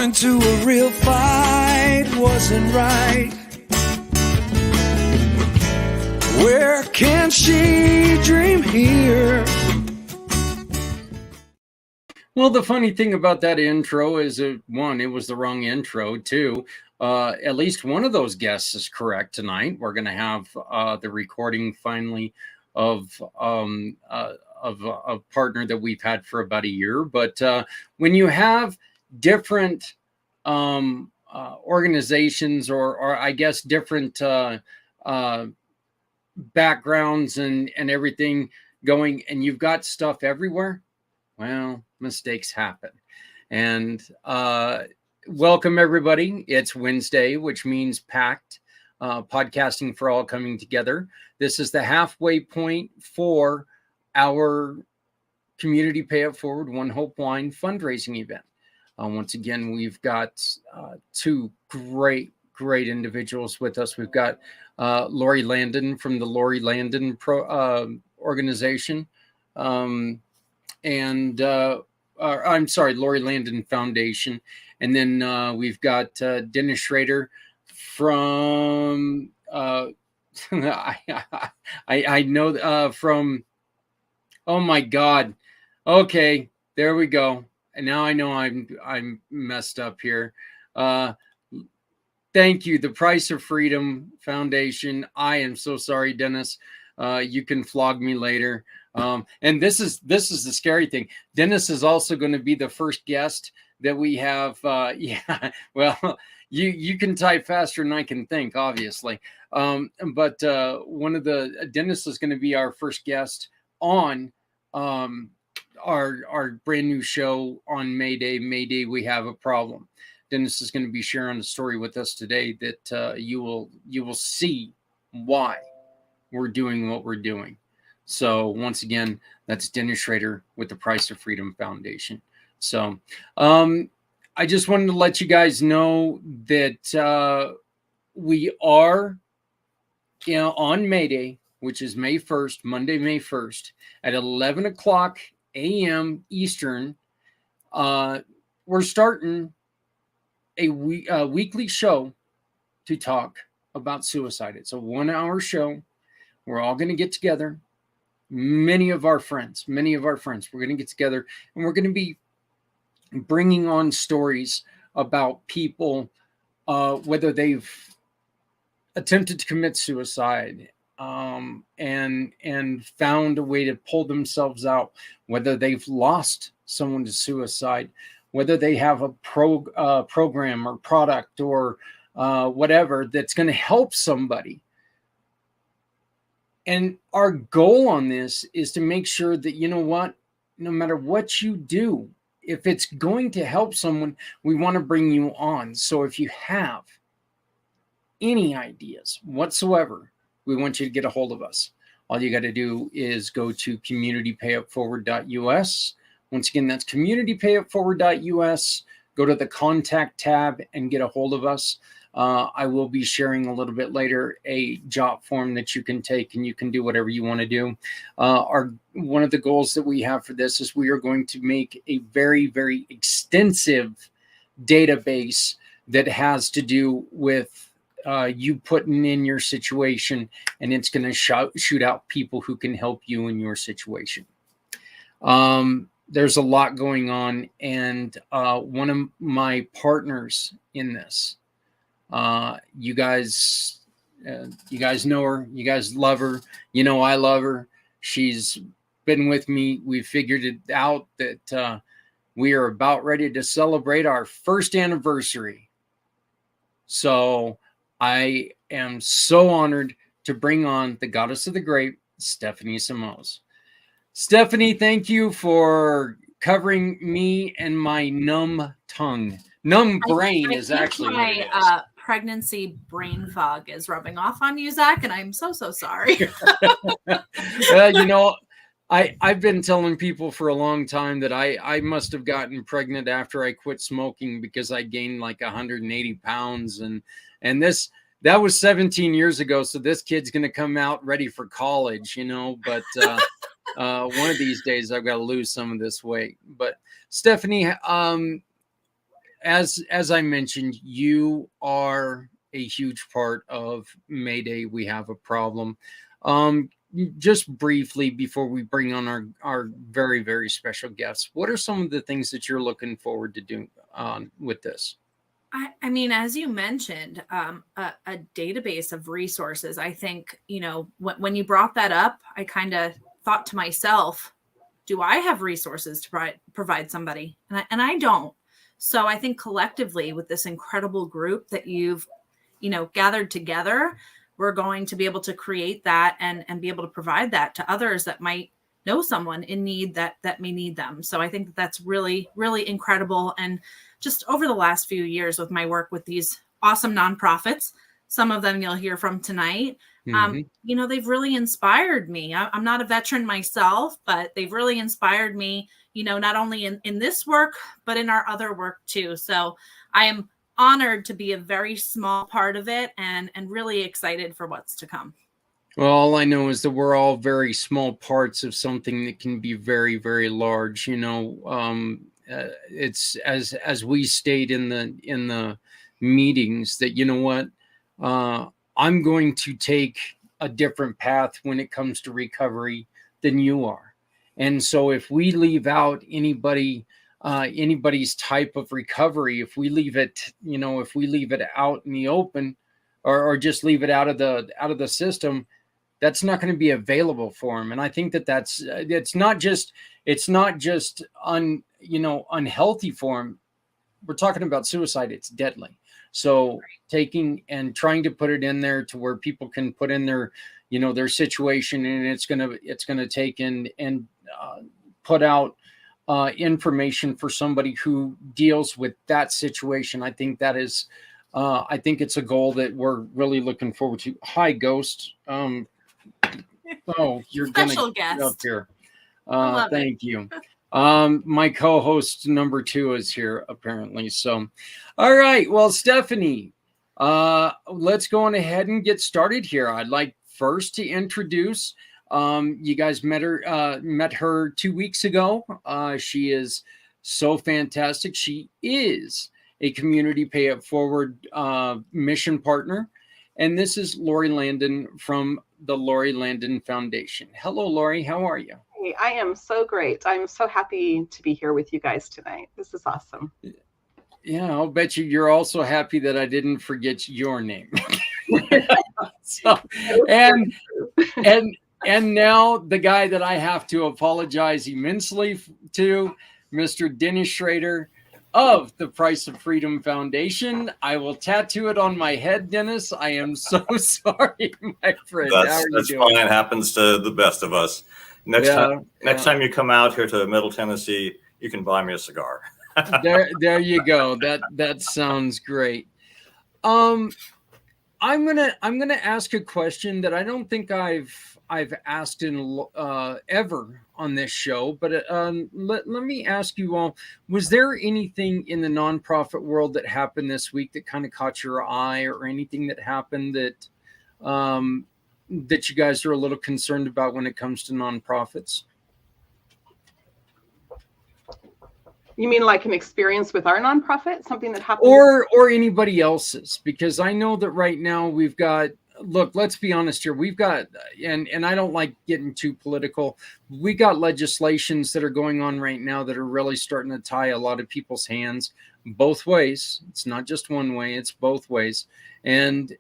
Into a real fight wasn't right. Where can she dream here? Well, the funny thing about that intro is, one, it was the wrong intro. Two, at least one of those guests is correct tonight. We're going to have the recording finally of a partner that we've had for about a year. But when you have different organizations or I guess different backgrounds and everything going, and you've got stuff everywhere, well, mistakes happen. And welcome everybody. It's Wednesday, which means pACT, podcasting for all, coming together. This is the halfway point for our Community Pay It Forward One Hope Wine fundraising event. Once again, we've got two great individuals with us. We've got Lori Landon from the Lori Landon organization, Lori Landon Foundation. And then we've got Dennis Schrader from, I know from, oh my God. Okay, there we go. And now I know I'm messed up here. Thank you, the Price of Freedom Foundation. I am so sorry, Dennis. You can flog me later. And this is the scary thing. Dennis is also going to be the first guest that we have. Yeah, well, you can type faster than I can think, obviously. But Dennis is going to be our first guest on our brand new show on May Day. May Day, we have a problem. Dennis is going to be sharing a story with us today that you will see why we're doing what we're doing. So once again, that's Dennis Schrader with the Price of Freedom Foundation. So I just wanted to let you guys know that we are, on May Day, which is May 1st, Monday, May 1st, at 11 o'clock a.m. Eastern. We're starting a weekly show to talk about suicide. It's a 1-hour show. We're all going to get together. Many of our friends, we're going to get together, and we're going to be bringing on stories about people, whether they've attempted to commit suicide, and found a way to pull themselves out, whether they've lost someone to suicide, whether they have a program or product or whatever that's going to help somebody. And our goal on this is to make sure that, no matter what you do, if it's going to help someone, we want to bring you on. So if you have any ideas whatsoever, we want you to get a hold of us. All you got to do is go to communitypayupforward.us. Once again, that's communitypayupforward.us. Go to the contact tab and get a hold of us. I will be sharing a little bit later a job form that you can take, and you can do whatever you want to do. One of the goals that we have for this is we are going to make a very, very extensive database that has to do with you putting in your situation, and it's going to shoot out people who can help you in your situation. There's a lot going on, and one of my partners in this, you guys know her, you guys love her, I love her. She's been with me. We figured it out that we are about ready to celebrate our first anniversary. So I am so honored to bring on the goddess of the grape, Stephanie Samos. Stephanie, thank you for covering me and my numb tongue. Numb brain is actually what it is. Pregnancy brain fog is rubbing off on you, Zach, and I'm so sorry. I've been telling people for a long time that I must have gotten pregnant after I quit smoking, because I gained like 180 pounds, and that was 17 years ago. So this kid's going to come out ready for college, but one of these days I've got to lose some of this weight. But Stephanie, as I mentioned, you are a huge part of Mayday. We have a problem. Just briefly, before we bring on our very, very special guests, what are some of the things that you're looking forward to doing with this? I mean, as you mentioned, a database of resources. I think, when you brought that up, I kind of thought to myself, do I have resources to provide somebody? And I don't. So I think collectively, with this incredible group that you've, gathered together, we're going to be able to create that and be able to provide that to others that might know someone in need that may need them. So I think that's really, really incredible. And just over the last few years with my work with these awesome nonprofits, some of them you'll hear from tonight, they've really inspired me. I'm not a veteran myself, but they've really inspired me, not only in this work, but in our other work too. So I am honored to be a very small part of it and really excited for what's to come. Well, all I know is that we're all very small parts of something that can be very, very large. It's as we state in the meetings that, I'm going to take a different path when it comes to recovery than you are. And so if we leave out anybody's type of recovery, if we leave it out in the open, or just leave it out of the system, that's not going to be available for them. And I think it's not just unhealthy for them. We're talking about suicide. It's deadly. So taking and trying to put it in there to where people can put in their situation, and it's going to take and put out information for somebody who deals with that situation. I think that is, I think it's a goal that we're really looking forward to. Hi, Ghost. You're going to get up here. Thank you. My co-host number 2 is here apparently. So, all right. Well, Stephanie, let's go on ahead and get started here. I'd like first to introduce. You guys met her 2 weeks ago. She is so fantastic. She is a community pay it forward mission partner. And this is Lori Landon from the Lori Landon Foundation. Hello, Lori. How are you? Hey, I am so great. I'm so happy to be here with you guys tonight. This is awesome. Yeah, I'll bet you're also happy that I didn't forget your name. So, and now the guy that I have to apologize immensely to, Mr. Dennis Schrader of the Price of Freedom Foundation. I will tattoo it on my head, Dennis. I am so sorry, my friend. That's fine. It happens to the best of us. Next time you come out here to Middle Tennessee, you can buy me a cigar. there you go. That sounds great. I'm gonna ask a question that I don't think I've asked in ever on this show, but let me ask you all: was there anything in the nonprofit world that happened this week that kind of caught your eye, or anything that happened that that you guys are a little concerned about when it comes to nonprofits? You mean like an experience with our nonprofit, something that happened? Or anybody else's? Because I know that right now we've got, look, let's be honest here. We've got, and I don't like getting too political. We got legislations that are going on right now that are really starting to tie a lot of people's hands both ways. It's not just one way, it's both ways. And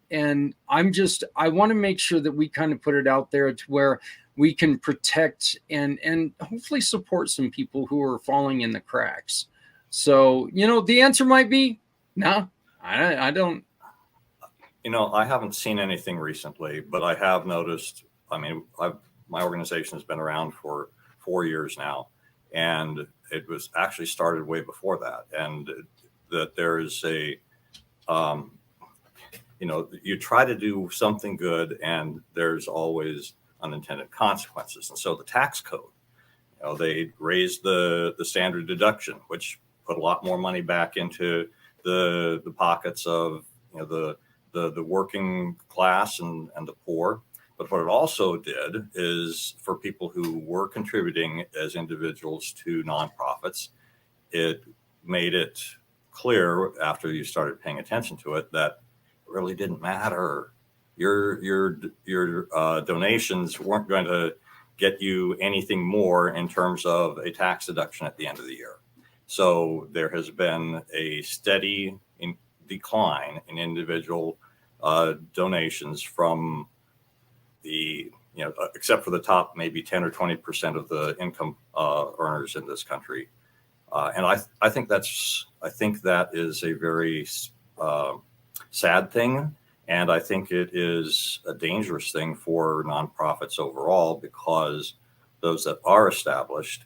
I want to make sure that we kind of put it out there to where we can protect and hopefully support some people who are falling in the cracks. So, the answer might be, no, I don't. I haven't seen anything recently, but I have noticed, my organization has been around for 4 years now, and it was actually started way before that. And that there is you try to do something good and there's always unintended consequences. And so the tax code, they raised the standard deduction, which put a lot more money back into the pockets of the working class and the poor. But what it also did is, for people who were contributing as individuals to nonprofits, it made it clear after you started paying attention to it that it really didn't matter. Your donations weren't going to get you anything more in terms of a tax deduction at the end of the year. So there has been a steady decline in individual donations from the, except for the top maybe 10 or 20% of the income earners in this country. And I think that is a very sad thing. And I think it is a dangerous thing for nonprofits overall, because those that are established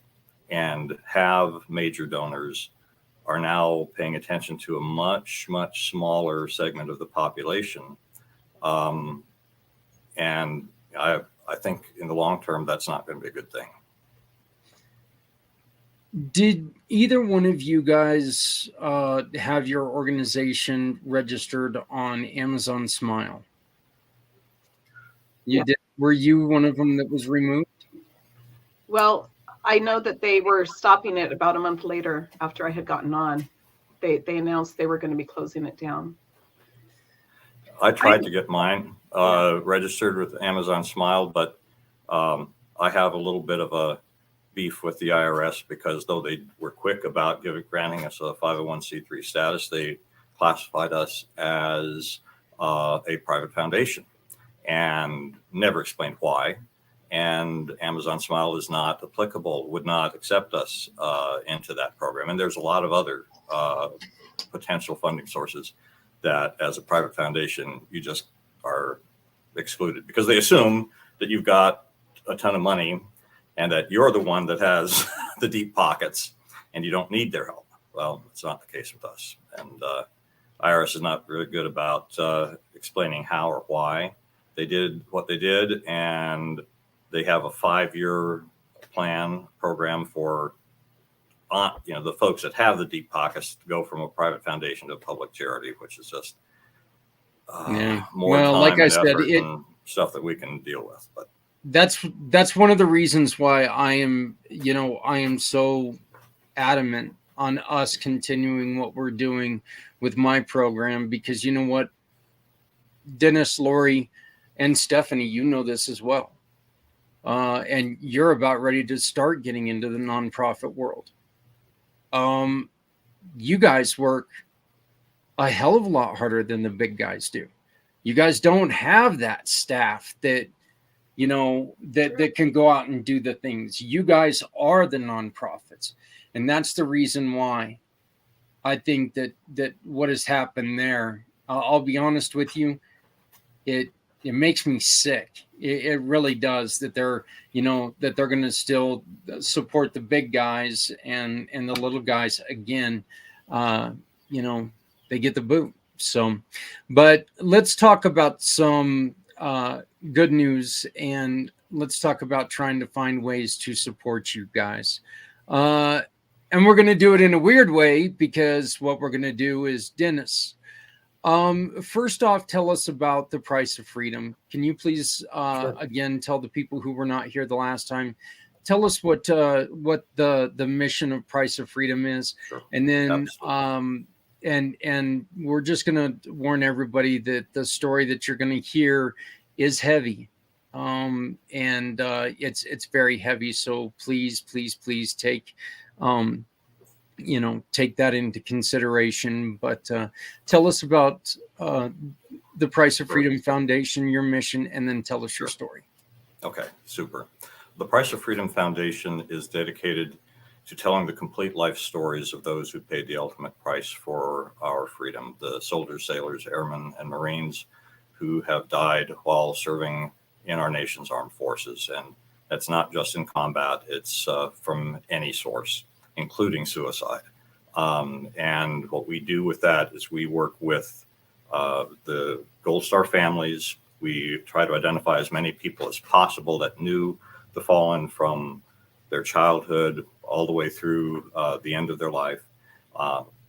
and have major donors are now paying attention to a much, much smaller segment of the population. And I think in the long term, that's not going to be a good thing. Did either one of you guys have your organization registered on Amazon Smile? You did. Were you one of them that was removed? Well, I know that they were stopping it about a month later after I had gotten on. They announced they were going to be closing it down. I tried to get mine registered with Amazon Smile, but I have a little bit of a beef with the IRS, because though they were quick about granting us a 501c3 status, they classified us as a private foundation and never explained why. And Amazon Smile is not applicable, would not accept us into that program. And there's a lot of other potential funding sources that as a private foundation, you just are excluded, because they assume that you've got a ton of money and that you're the one that has the deep pockets and you don't need their help. Well, it's not the case with us. And IRS is not really good about explaining how or why they did what they did. And they have a 5-year program for the folks that have the deep pockets to go from a private foundation to a public charity, which is just more Well, time like I and said, effort and stuff that we can deal with. But that's one of the reasons why I am so adamant on us continuing what we're doing with my program, because you know what, Dennis, Lori, and Stephanie, you know this as well. And you're about ready to start getting into the nonprofit world. You guys work a hell of a lot harder than the big guys do. You guys don't have that staff that, that can go out and do the things. You guys are the nonprofits. And that's the reason why I think that what has happened there, I'll be honest with you, it makes me sick. It really does, that they're going to still support the big guys, and the little guys, again, they get the boot. So, but let's talk about some good news, and let's talk about trying to find ways to support you guys. And we're going to do it in a weird way, because what we're going to do is, Dennis, first off, tell us about the Price of Freedom. Can you please, again, tell the people who were not here the last time, tell us what the mission of Price of Freedom is. Sure. And then, and we're just going to warn everybody that the story that you're going to hear is heavy. And it's very heavy. So please take, take that into consideration. But tell us about the Price of Freedom Foundation, your mission, and then tell us your story. Okay, super. The Price of Freedom Foundation is dedicated to telling the complete life stories of those who paid the ultimate price for our freedom, the soldiers, sailors, airmen, and Marines who have died while serving in our nation's armed forces. And that's not just in combat, it's from any source, including suicide. And what we do with that is we work with the Gold Star families. We try to identify as many people as possible that knew the fallen from their childhood all the way through the end of their life.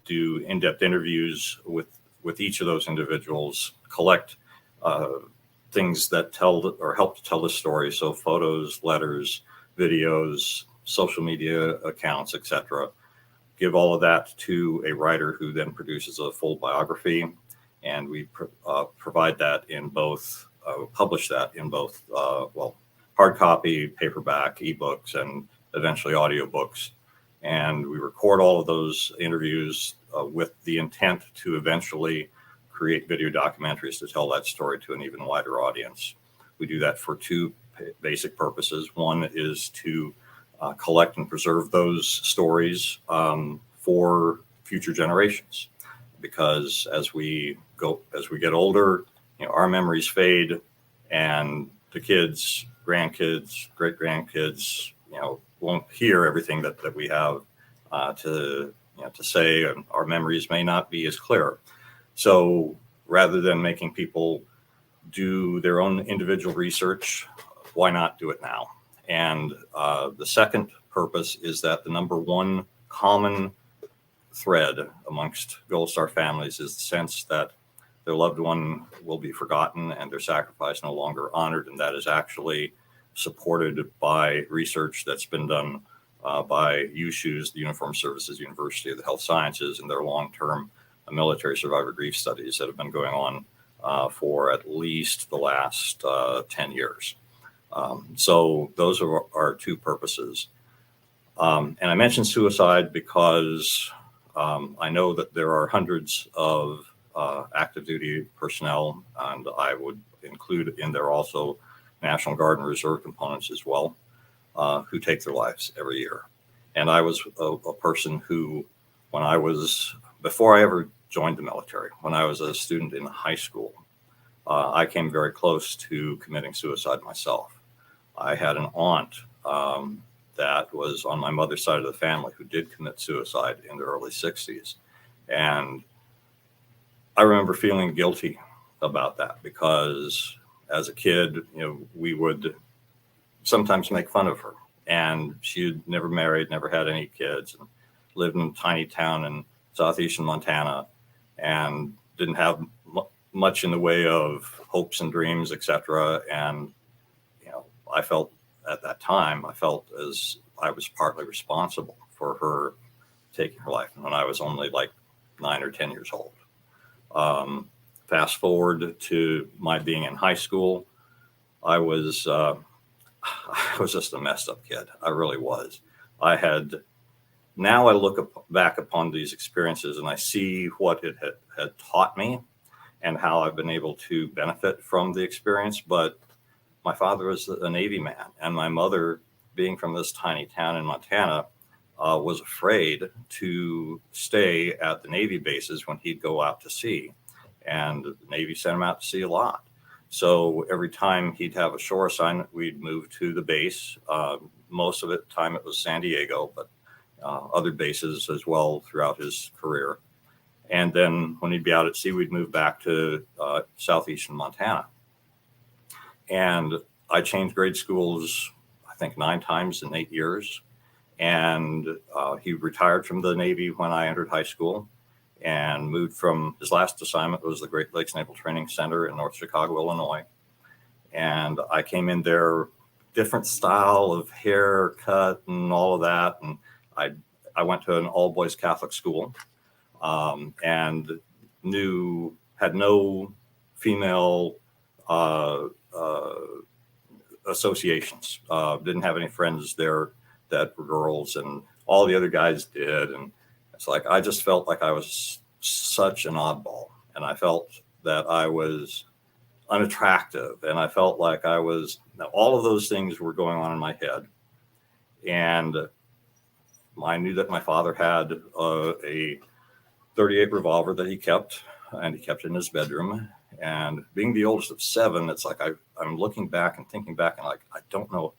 Do in-depth interviews with each of those individuals, collect things that tell or help to tell the story. So photos, letters, videos, social media accounts, etc. Give all of that to a writer who then produces a full biography, and we provide that in both, publish that in both, hard copy, paperback, ebooks, and eventually audiobooks. And we record all of those interviews with the intent to eventually create video documentaries to tell that story to an even wider audience. We do that for two basic purposes. One is to collect and preserve those stories for future generations, because as we get older, our memories fade, and the kids, grandkids, great grandkids, won't hear everything that we have to say, and our memories may not be as clear. So rather than making people do their own individual research, why not do it now? And the second purpose is that the number one common thread amongst Gold Star families is the sense that their loved one will be forgotten and their sacrifice no longer honored. And that is actually supported by research that's been done by USU's, the Uniformed Services University of the Health Sciences, and their long-term military survivor grief studies that have been going on for at least the last 10 years. So those are our two purposes. And I mentioned suicide because I know that there are hundreds of active duty personnel, and I would include in there also National Guard and Reserve components as well, who take their lives every year. And I was a person who, before I ever joined the military, when I was a student in high school, I came very close to committing suicide myself. I had an aunt that was on my mother's side of the family who did commit suicide in the early 60s. And I remember feeling guilty about that, because as a kid, we would sometimes make fun of her, and she had never married, never had any kids. And lived in a tiny town in southeastern Montana and didn't have much in the way of hopes and dreams, etc. And, I felt at that time, as I was partly responsible for her taking her life when I was only like 9 or 10 years old. Fast forward to my being in high school, I was just a messed up kid. I really was. Now I look back upon these experiences and I see what it had taught me and how I've been able to benefit from the experience. But my father was a Navy man, and my mother, being from this tiny town in Montana, was afraid to stay at the Navy bases when he'd go out to sea. And the Navy sent him out to sea a lot. So every time he'd have a shore assignment, we'd move to the base. Most of the time it was San Diego, but other bases as well throughout his career. And then when he'd be out at sea, we'd move back to southeastern Montana. And I changed grade schools, I think 9 times in 8 years. And he retired from the Navy when I entered high school and moved from his last assignment was the Great Lakes Naval Training Center in North Chicago, Illinois. And I came in there, different style of haircut and all of that. And I went to an all boys Catholic school and had no female associations. Didn't have any friends there that were girls, and all the other guys did. And it's like, I just felt like I was such an oddball, and I felt that I was unattractive, and I felt like all of those things were going on in my head. And I knew that my father had a .38 revolver that he kept, and he kept it in his bedroom. And being the oldest of 7, it's like I'm looking back and thinking back, and like, I don't know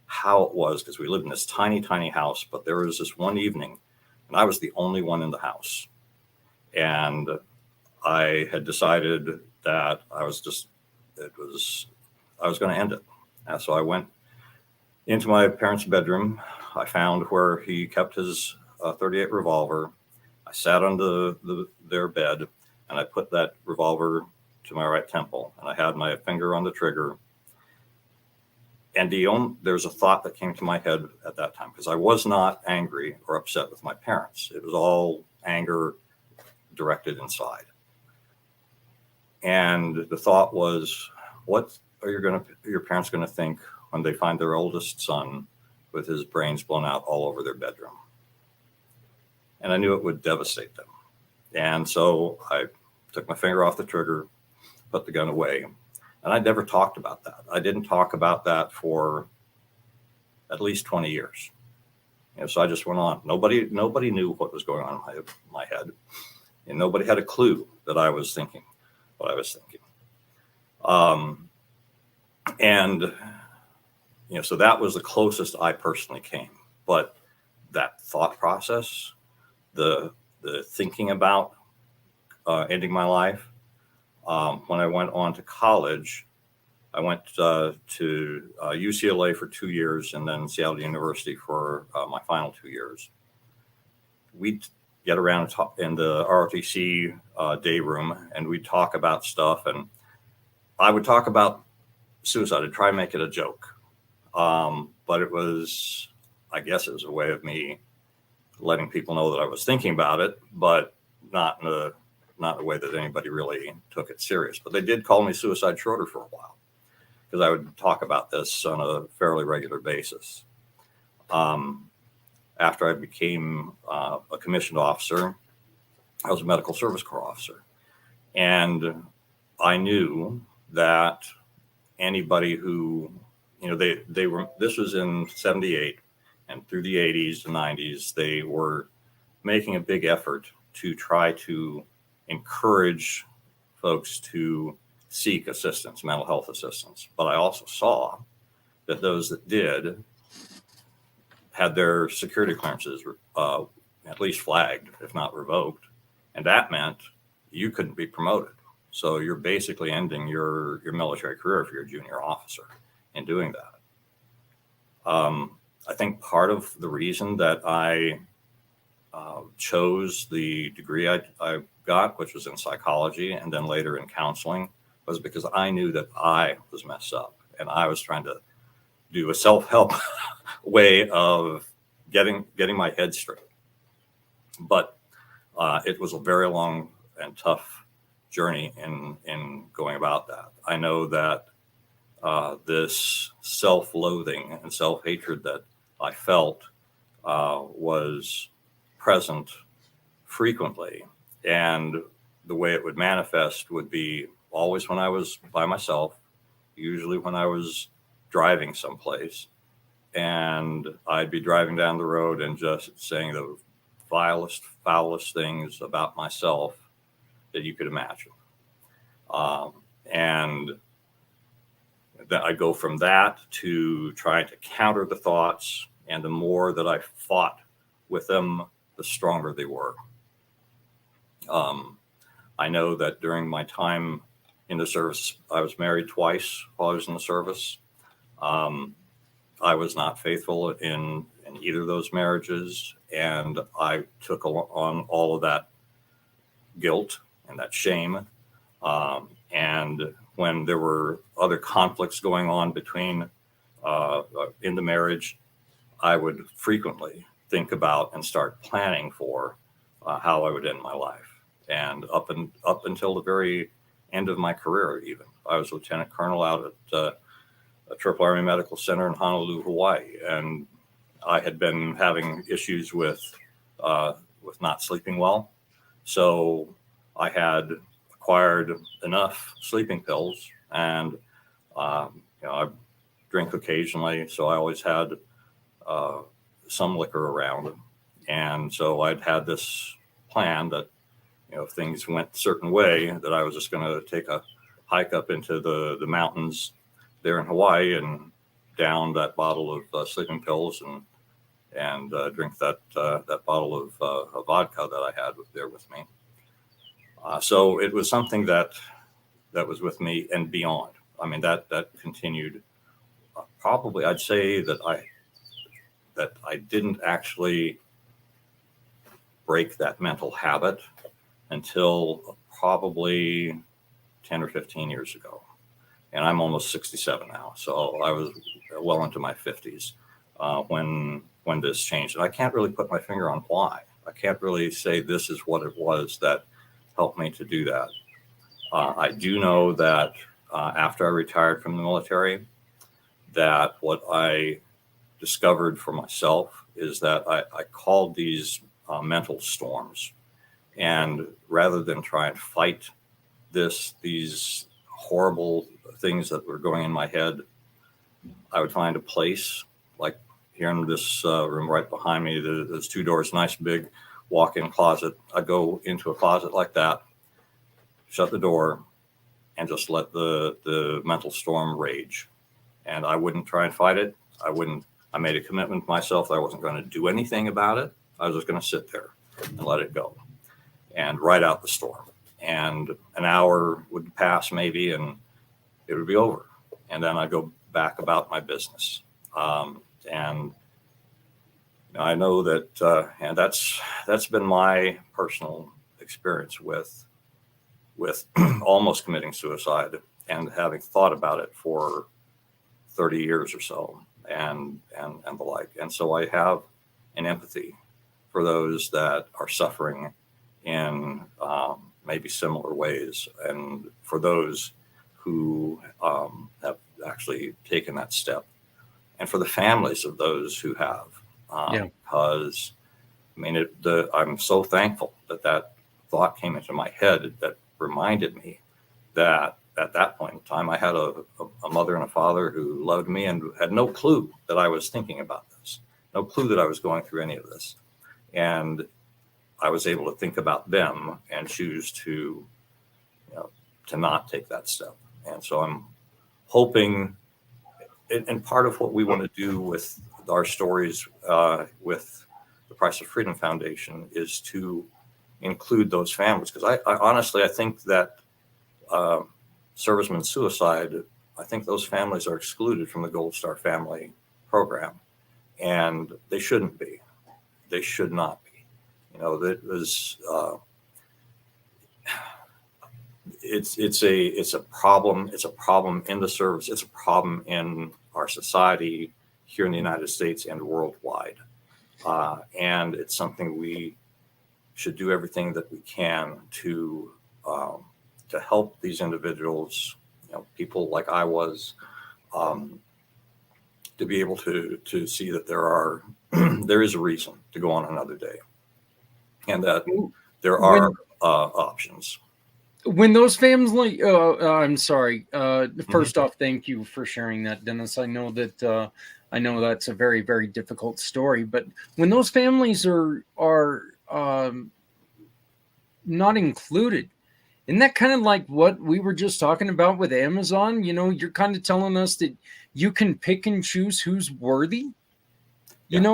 how it was, because we lived in this tiny, tiny house. But there was this one evening, and I was the only one in the house. And I had decided that I was going to end it. And so I went into my parents' bedroom. I found where he kept his .38 revolver. I sat on their bed, and I put that revolver to my right temple, and I had my finger on the trigger. And there's a thought that came to my head at that time, because I was not angry or upset with my parents. It was all anger directed inside. And the thought was, what are your parents going to think when they find their oldest son with his brains blown out all over their bedroom? And I knew it would devastate them. And so I took my finger off the trigger, put the gun away, and I never talked about that. I didn't talk about that for at least 20 years. So I just went on. Nobody knew what was going on in my head, and nobody had a clue that I was thinking what I was thinking. So that was the closest I personally came. But that thought process, the thinking about ending my life, when I went on to college, I went to UCLA for 2 years and then Seattle University for my final 2 years. We'd get around and talk in the ROTC day room, and we'd talk about stuff. And I would talk about suicide and try and make it a joke. But I guess it was a way of me letting people know that I was thinking about it, but not in a way that anybody really took it serious. But they did call me Suicide Schroeder for a while, because I would talk about this on a fairly regular basis. After I became a commissioned officer, I was a medical service corps officer. And I knew that anybody who, this was in 78, and through the 80s and 90s, they were making a big effort to try to encourage folks to seek assistance, mental health assistance. But I also saw that those that did had their security clearances at least flagged, if not revoked. And that meant you couldn't be promoted. So you're basically ending your military career if you're a junior officer in doing that. I think part of the reason that I chose the degree I got, which was in psychology and then later in counseling, was because I knew that I was messed up and I was trying to do a self-help way of getting my head straight. But it was a very long and tough journey in going about that. I know that this self-loathing and self-hatred that I felt was present frequently. And the way it would manifest would be always when I was by myself, usually when I was driving someplace, and I'd be driving down the road and just saying the vilest, foulest things about myself that you could imagine. And then I go from that to trying to counter the thoughts, and the more that I fought with them, the stronger they were. I know that during my time in the service, I was married twice while I was in the service. I was not faithful in either of those marriages, and I took on all of that guilt and that shame. And when there were other conflicts going on between in the marriage, I would frequently think about and start planning for how I would end my life. And up until the very end of my career, even I was Lieutenant Colonel out at a Triple Army Medical Center in Honolulu, Hawaii, and I had been having issues with not sleeping well. So I had acquired enough sleeping pills, and I drink occasionally, so I always had some liquor around. And so I'd had this plan that, if things went a certain way, that I was just going to take a hike up into the mountains there in Hawaii and down that bottle of sleeping pills and drink that bottle of vodka that I had there with me. So it was something that was with me and beyond. I mean, that continued. Probably, I'd say that I didn't actually break that mental habit until probably 10 or 15 years ago. And I'm almost 67 now. So I was well into my 50s when this changed. And I can't really put my finger on why. I can't really say this is what it was that helped me to do that. I do know that after I retired from the military, that what I discovered for myself is that I called these mental storms. And rather than try and fight these horrible things that were going in my head, I would find a place, like here in this room right behind me, there's two doors, nice big walk-in closet. I'd go into a closet like that, shut the door, and just let the mental storm rage. And I wouldn't try and fight it. I made a commitment to myself that I wasn't going to do anything about it. I was just going to sit there and let it go and ride out the storm. And an hour would pass maybe, and it would be over. And then I'd go back about my business. And I know that, and that's been my personal experience with almost committing suicide and having thought about it for 30 years or so and the like. And so I have an empathy for those that are suffering in maybe similar ways, and for those who have actually taken that step, and for the families of those who have. Because I mean, I'm so thankful that thought came into my head that reminded me that at that point in time, I had a mother and a father who loved me and had no clue that I was thinking about this, no clue that I was going through any of this. And I was able to think about them and choose to not take that step. And so I'm hoping, and part of what we want to do with our stories with the Price of Freedom Foundation is to include those families. Because I honestly, I think that servicemen suicide, I think those families are excluded from the Gold Star Family program. And they shouldn't be. They should not be. that was it's a problem. It's a problem in the service. It's a problem in our society here in the United States and worldwide. And it's something we should do everything that we can to help these individuals, people like I was, to be able to see that there is a reason to go on another day, and that there are options. When those families, I'm sorry. First off, thank you for sharing that, Dennis. I know that's a very, very difficult story, but when those families are not included, isn't that kind of like what we were just talking about with Amazon? You're kind of telling us that you can pick and choose who's worthy. It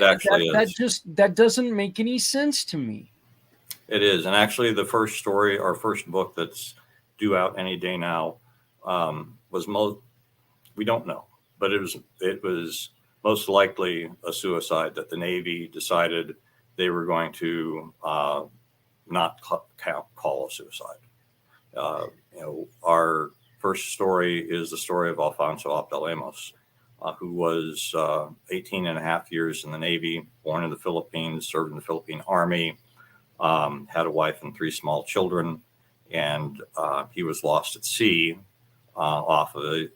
actually is. That doesn't make any sense to me. It is. And actually the first story, our first book that's due out any day now, we don't know, but it was most likely a suicide that the Navy decided they were going to not call a suicide. Our first story is the story of Alfonso Abdalemos, who was 18 and a half years in the Navy, born in the Philippines, served in the Philippine Army, had a wife and 3 small children, and he was lost at sea off of the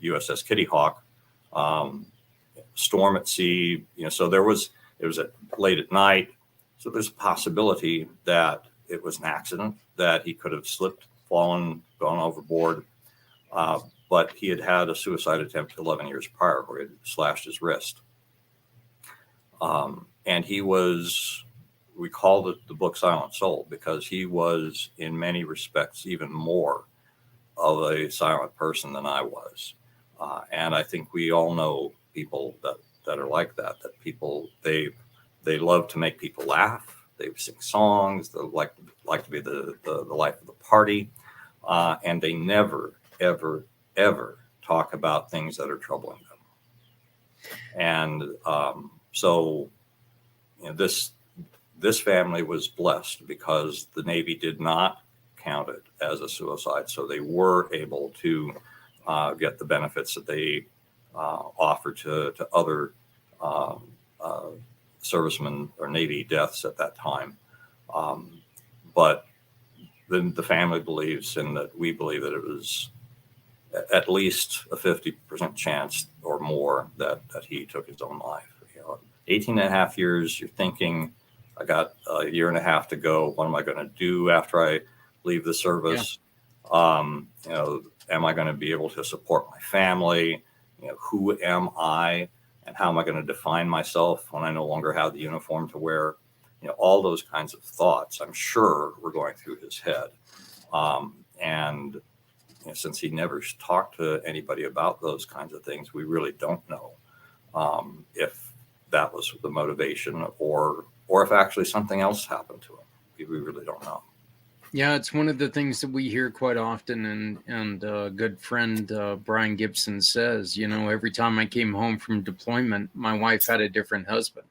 USS Kitty Hawk. Storm at sea, so it was late at night. So there's a possibility that it was an accident, that he could have slipped, fallen, gone overboard. But he had had a suicide attempt 11 years prior where he had slashed his wrist. And we called it the book Silent Soul because he was in many respects even more of a silent person than I was. And I think we all know people that are like that people, they love to make people laugh. They sing songs. They like to be the life of the party. And they never, ever, ever talk about things that are troubling them. And so this family was blessed because the Navy did not count it as a suicide. So they were able to get the benefits that they offer to other servicemen or Navy deaths at that time. But then the family believes, and that we believe, that it was at least a 50% chance or more that he took his own life. 18 and a half years, you're thinking, I got a year and a half to go. What am I going to do after I leave the service? Yeah. Am I going to be able to support my family? Who am I, and how am I going to define myself when I no longer have the uniform to wear? All those kinds of thoughts, I'm sure, were going through his head. And since he never talked to anybody about those kinds of things, we really don't know if that was the motivation or if actually something else happened to him. We really don't know. Yeah, it's one of the things that we hear quite often, and a good friend, Brian Gibson, says, every time I came home from deployment, my wife had a different husband.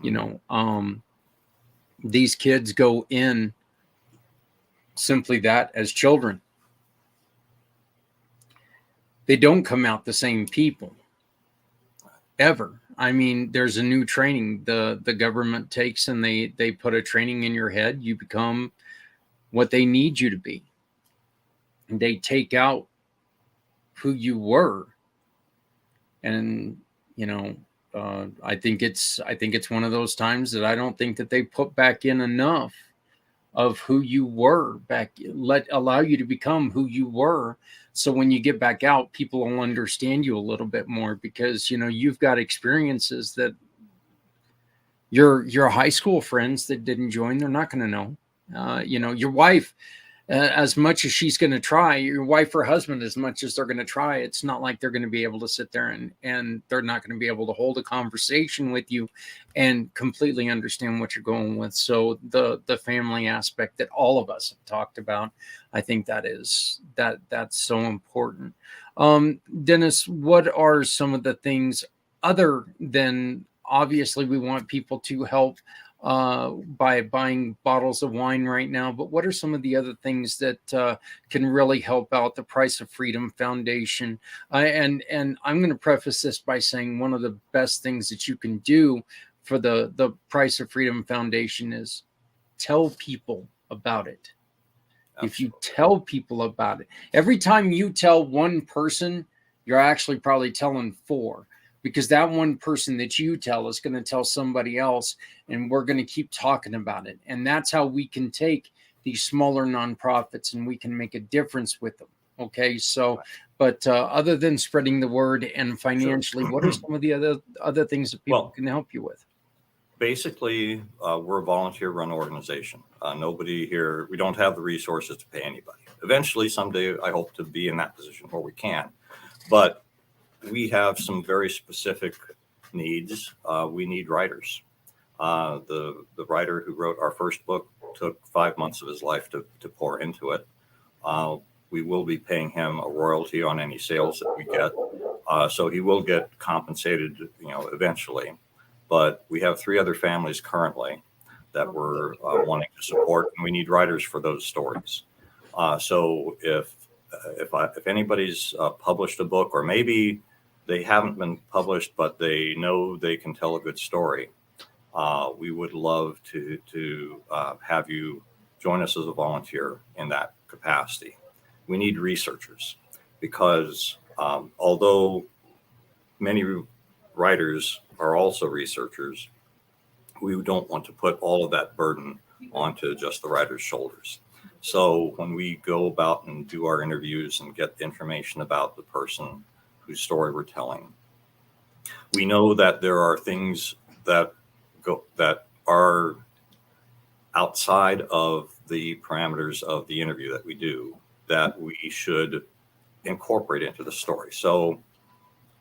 Mm-hmm. These kids go in simply that, as children. They don't come out the same people ever. I mean, there's a new training the government takes, and they put a training in your head. You become what they need you to be. And they take out who you were. And, I think it's one of those times that I don't think that they put back in enough of who you were allow you to become who you were. So when you get back out, people will understand you a little bit more, because, you've got experiences that your high school friends that didn't join, they're not going to know. Your wife, as much as she's going to try, your wife or husband, as much as they're going to try, it's not like they're going to be able to sit there and they're not going to be able to hold a conversation with you and completely understand what you're going with. So the family aspect that all of us have talked about, I think that's so important. Dennis, what are some of the things other than, obviously we want people to help by buying bottles of wine right now, but what are some of the other things that can really help out the Price of Freedom Foundation? And I'm going to preface this by saying one of the best things that you can do for the Price of Freedom Foundation is tell people about it. If you tell people about it, every time you tell one person, you're actually probably telling four, because that one person that you tell is going to tell somebody else, and we're going to keep talking about it. And that's how we can take these smaller nonprofits and we can make a difference with them. Okay. So, but other than spreading the word and financially, what are some of the other things that people can help you with? Basically, we're a volunteer-run organization. Nobody here, we don't have the resources to pay anybody. Eventually, someday, I hope to be in that position where we can. But we have some very specific needs. We need writers. The writer who wrote our first book took 5 months of his life to pour into it. We will be paying him a royalty on any sales that we get. So he will get compensated, eventually. But we have 3 other families currently that we're wanting to support, and we need writers for those stories. So if anybody's published a book, or maybe they haven't been published, but they know they can tell a good story, we would love to have you join us as a volunteer in that capacity. We need researchers because although many writers are also researchers, we don't want to put all of that burden onto just the writer's shoulders. So when we go about and do our interviews and get information about the person whose story we're telling, we know that there are things that are outside of the parameters of the interview that we do that we should incorporate into the story. So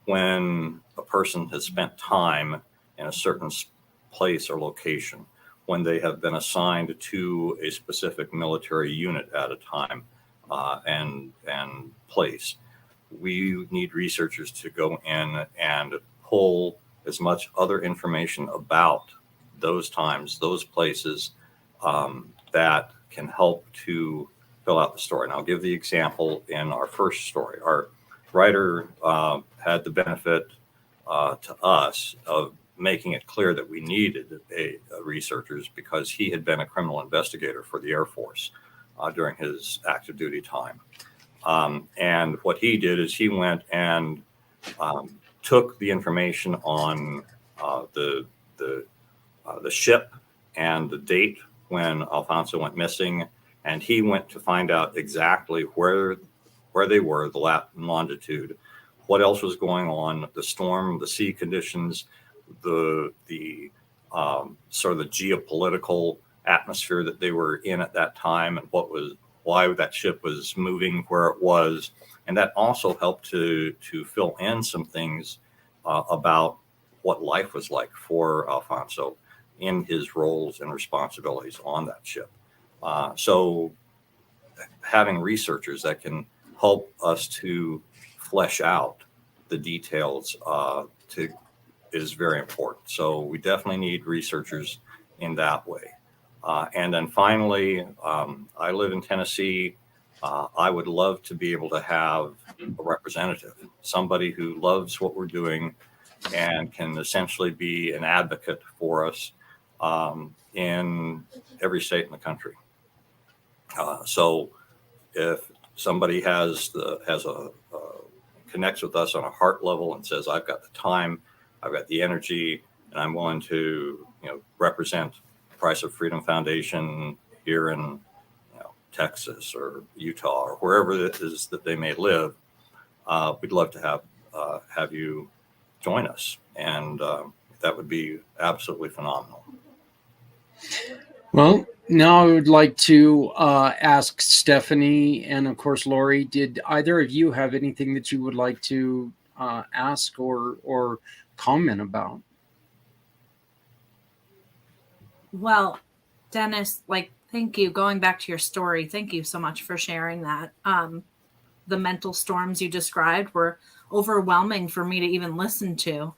when a person has spent time in a certain place or location, when they have been assigned to a specific military unit at a time and place, we need researchers to go in and pull as much other information about those times, those places, that can help to fill out the story. And I'll give the example in our first story. Our writer had the benefit to us of making it clear that we needed researchers because he had been a criminal investigator for the Air Force during his active duty time. And what he did is he went and took the information on the ship and the date when Alfonso went missing, and he went to find out exactly where they were, the lat and longitude, what else was going on, the storm, the sea conditions, the sort of the geopolitical atmosphere that they were in at that time, and why that ship was moving where it was. And that also helped to fill in some things about what life was like for Alfonso in his roles and responsibilities on that ship. So having researchers that can help us to flesh out the details is very important. So we definitely need researchers in that way. And then finally, I live in Tennessee. I would love to be able to have a representative, somebody who loves what we're doing and can essentially be an advocate for us in every state in the country. So if somebody connects with us on a heart level and says, I've got the time, I've got the energy, and I'm willing to, represent Price of Freedom Foundation here in Texas or Utah or wherever it is that they may live, we'd love to have you join us, and that would be absolutely phenomenal. Well, now I would like to ask Stephanie and, of course, Lori, did either of you have anything that you would like to ask or comment about? Well, Dennis, thank you. Going back to your story, thank you so much for sharing that. The mental storms you described were overwhelming for me to even listen to.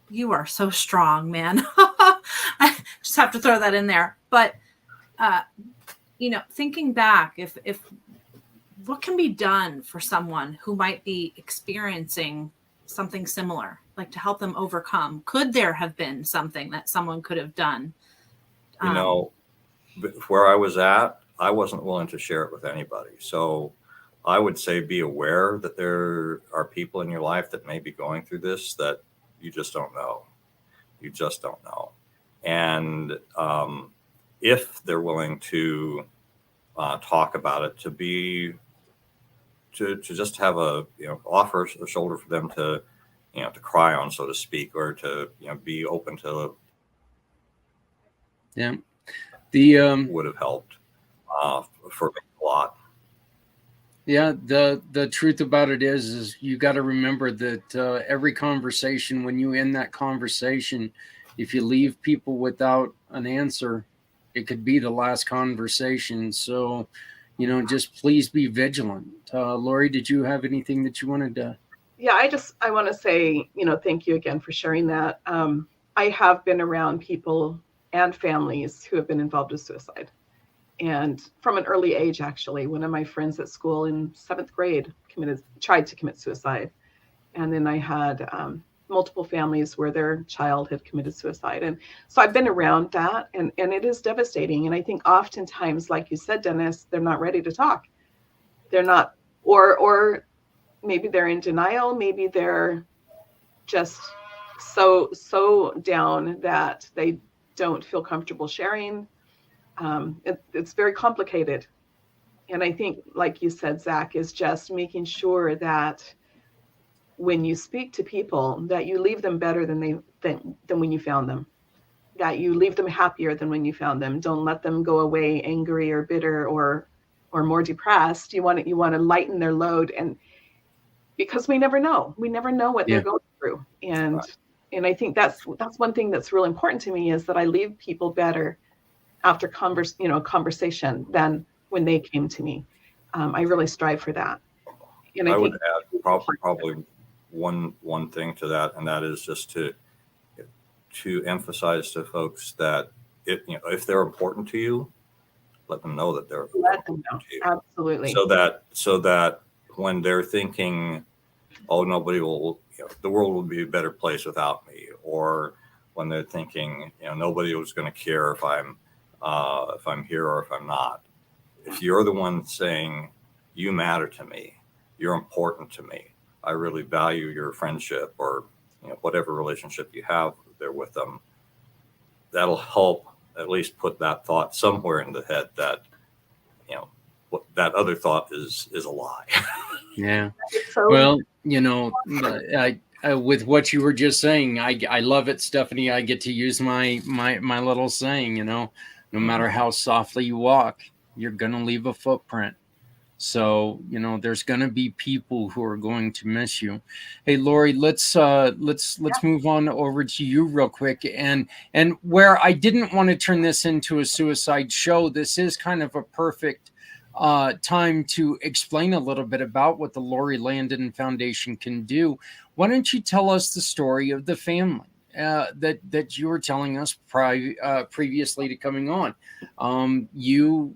You are so strong, man. I just have to throw that in there. But, thinking back, if what can be done for someone who might be experiencing something similar, like to help them overcome? Could there have been something that someone could have done? Where I was at, I wasn't willing to share it with anybody. So I would say be aware that there are people in your life that may be going through this that you just don't know. You just don't know. And if they're willing to talk about it, to just have offer a shoulder for them to cry on, so to speak, or to be open to. Yeah, would have helped for me a lot. Yeah, the truth about it is you got to remember that every conversation, when you end that conversation, if you leave people without an answer, it could be the last conversation. So, just please be vigilant. Lori, did you have anything that you wanted to? Yeah, I want to say, thank you again for sharing that. I have been around people and families who have been involved with suicide. And from an early age, actually, one of my friends at school in 7th grade tried to commit suicide. And then I had multiple families where their child had committed suicide. And so I've been around that, and it is devastating. And I think oftentimes, like you said, Dennis, they're not ready to talk. They're not, or maybe they're in denial. Maybe they're just so down that they don't feel comfortable sharing. It's very complicated. And I think, like you said, Zach, is just making sure that when you speak to people, that you leave them better than when you found them, that you leave them happier than when you found them. Don't let them go away angry or bitter or more depressed. You want to lighten their load, and because we never know what they're going through. And I think that's one thing that's real important to me, is that I leave people better after conversation than when they came to me. I really strive for that. And I would think add probably one thing to that, and that is just to emphasize to folks that if they're important to you, let them know that they're important to you. Absolutely. So that when they're thinking, oh, nobody will, the world will be a better place without me, or when they're thinking, nobody was going to care if I'm here or if I'm not. If you're the one saying, you matter to me, you're important to me, I really value your friendship, or whatever relationship you have there with them, that'll help at least put that thought somewhere in the head that that other thought is a lie. Yeah. Well, with what you were just saying, I love it, Stephanie. I get to use my little saying, no matter how softly you walk, you're going to leave a footprint. So, there's going to be people who are going to miss you. Hey, Lori, let's move on over to you real quick. And where I didn't want to turn this into a suicide show, this is kind of a perfect time to explain a little bit about what the Lori Landon Foundation can do. Why don't you tell us the story of the family that you were telling us previously to coming on? You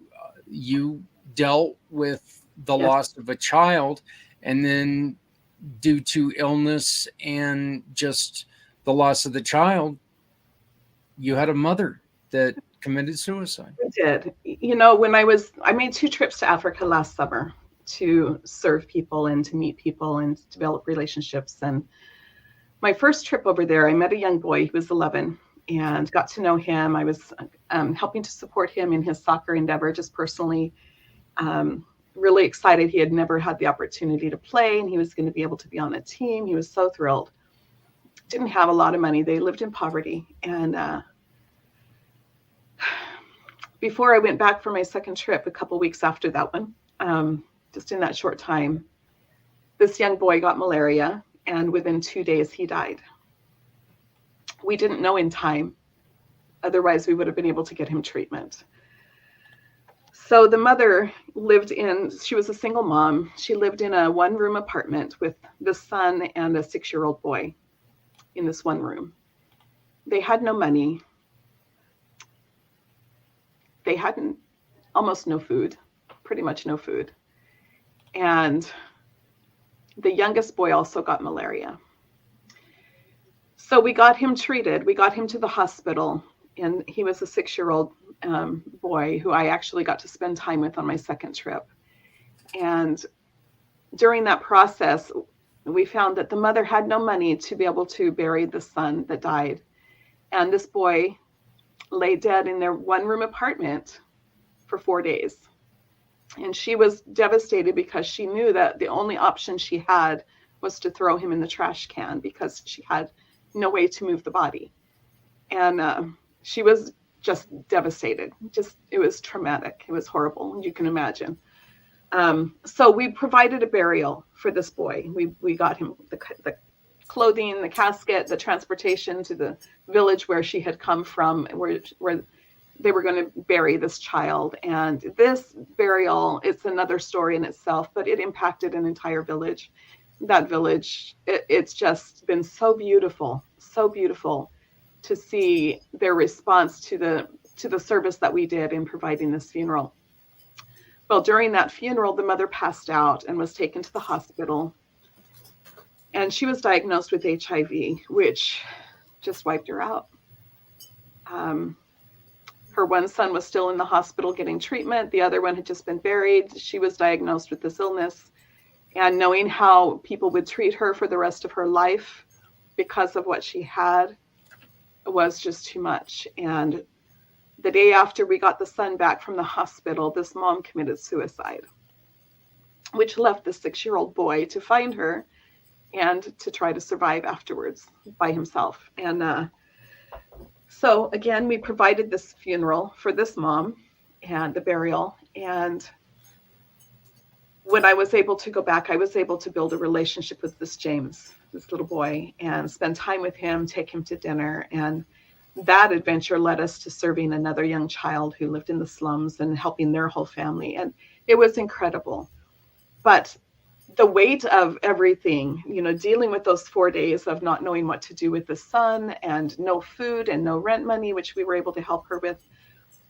dealt with the loss of a child, and then due to illness and just the loss of the child, you had a mother that committed suicide. I did. I made 2 trips to Africa last summer to serve people and to meet people and develop relationships. And my first trip over there, I met a young boy. He was 11, and got to know him. I was helping to support him in his soccer endeavor, just personally. Really excited. He had never had the opportunity to play, and he was going to be able to be on a team. He was so thrilled. Didn't have a lot of money. They lived in poverty. And before I went back for my second trip, a couple weeks after that one, just in that short time, this young boy got malaria, and within 2 days he died. We didn't know in time. Otherwise, we would have been able to get him treatment. So the mother she was a single mom. She lived in a 1-room apartment with the son and a 6-year-old boy in this one room. They had no money. they hadn't, almost no food, pretty much no food. And the youngest boy also got malaria. So we got him treated. We got him to the hospital, and he was a 6-year-old boy who I actually got to spend time with on my second trip. And during that process, we found that the mother had no money to be able to bury the son that died. And this boy lay dead in their one-room apartment for 4 days. And she was devastated because she knew that the only option she had was to throw him in the trash can because she had no way to move the body. And she was just devastated. It was traumatic. It was horrible, you can imagine. So we provided a burial for this boy. We got him the clothing, the casket, the transportation to the village where she had come from, where they were going to bury this child. And this burial, it's another story in itself, but it impacted an entire village. That village, it's just been so beautiful to see their response to the service that we did in providing this funeral. Well, during that funeral, the mother passed out and was taken to the hospital. And she was diagnosed with HIV, which just wiped her out. Her one son was still in the hospital getting treatment. The other one had just been buried. She was diagnosed with this illness. And knowing how people would treat her for the rest of her life because of what she had was just too much. And the day after we got the son back from the hospital, this mom committed suicide, which left the 6-year-old boy to find her and to try to survive afterwards by himself. And so again, we provided this funeral for this mom and the burial. And when I was able to go back, I was able to build a relationship with this James, this little boy, and spend time with him, take him to dinner. And that adventure led us to serving another young child who lived in the slums and helping their whole family. And it was incredible. But the weight of everything, dealing with those 4 days of not knowing what to do with the son and no food and no rent money, which we were able to help her with,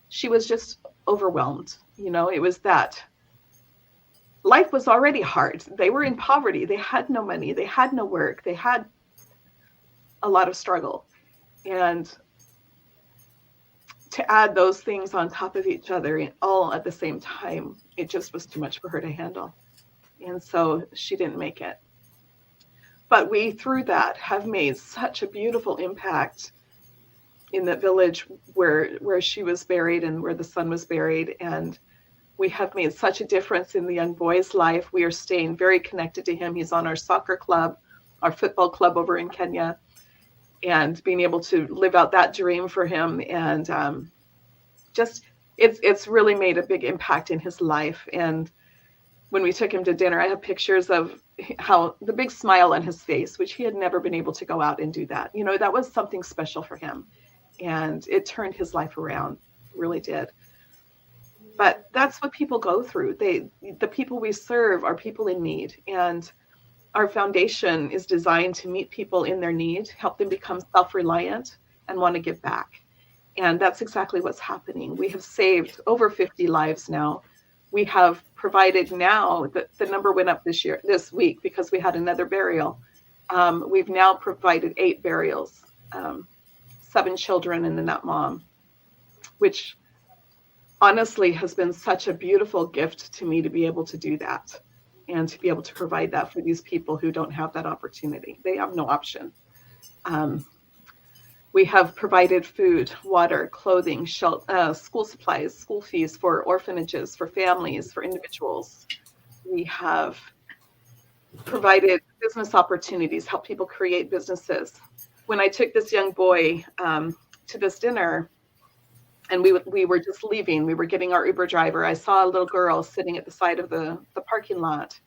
she was just overwhelmed. It was that life was already hard. They were in poverty. They had no money. They had no work. They had a lot of struggle. And to add those things on top of each other all at the same time, it just was too much for her to handle. And so she didn't make it. But we, through that, have made such a beautiful impact in the village where she was buried and where the son was buried. And we have made such a difference in the young boy's life. We are staying very connected to him. He's on our soccer club, our football club over in Kenya, and being able to live out that dream for him. And it's really made a big impact in his life. And when we took him to dinner, I have pictures of how the big smile on his face, which he had never been able to go out and do that. That was something special for him. And it turned his life around, really did. But that's what people go through. The people we serve are people in need. And our foundation is designed to meet people in their need, help them become self-reliant and want to give back. And that's exactly what's happening. We have saved over 50 lives now. We have provided now, the number went up this week because we had another burial. We've now provided 8 burials, 7 children and then that mom, which honestly has been such a beautiful gift to me to be able to do that and to be able to provide that for these people who don't have that opportunity. They have no option. We have provided food, water, clothing, school supplies, school fees for orphanages, for families, for individuals. We have provided business opportunities, help people create businesses. When I took this young boy to this dinner, and we were just leaving, we were getting our Uber driver, I saw a little girl sitting at the side of the parking lot.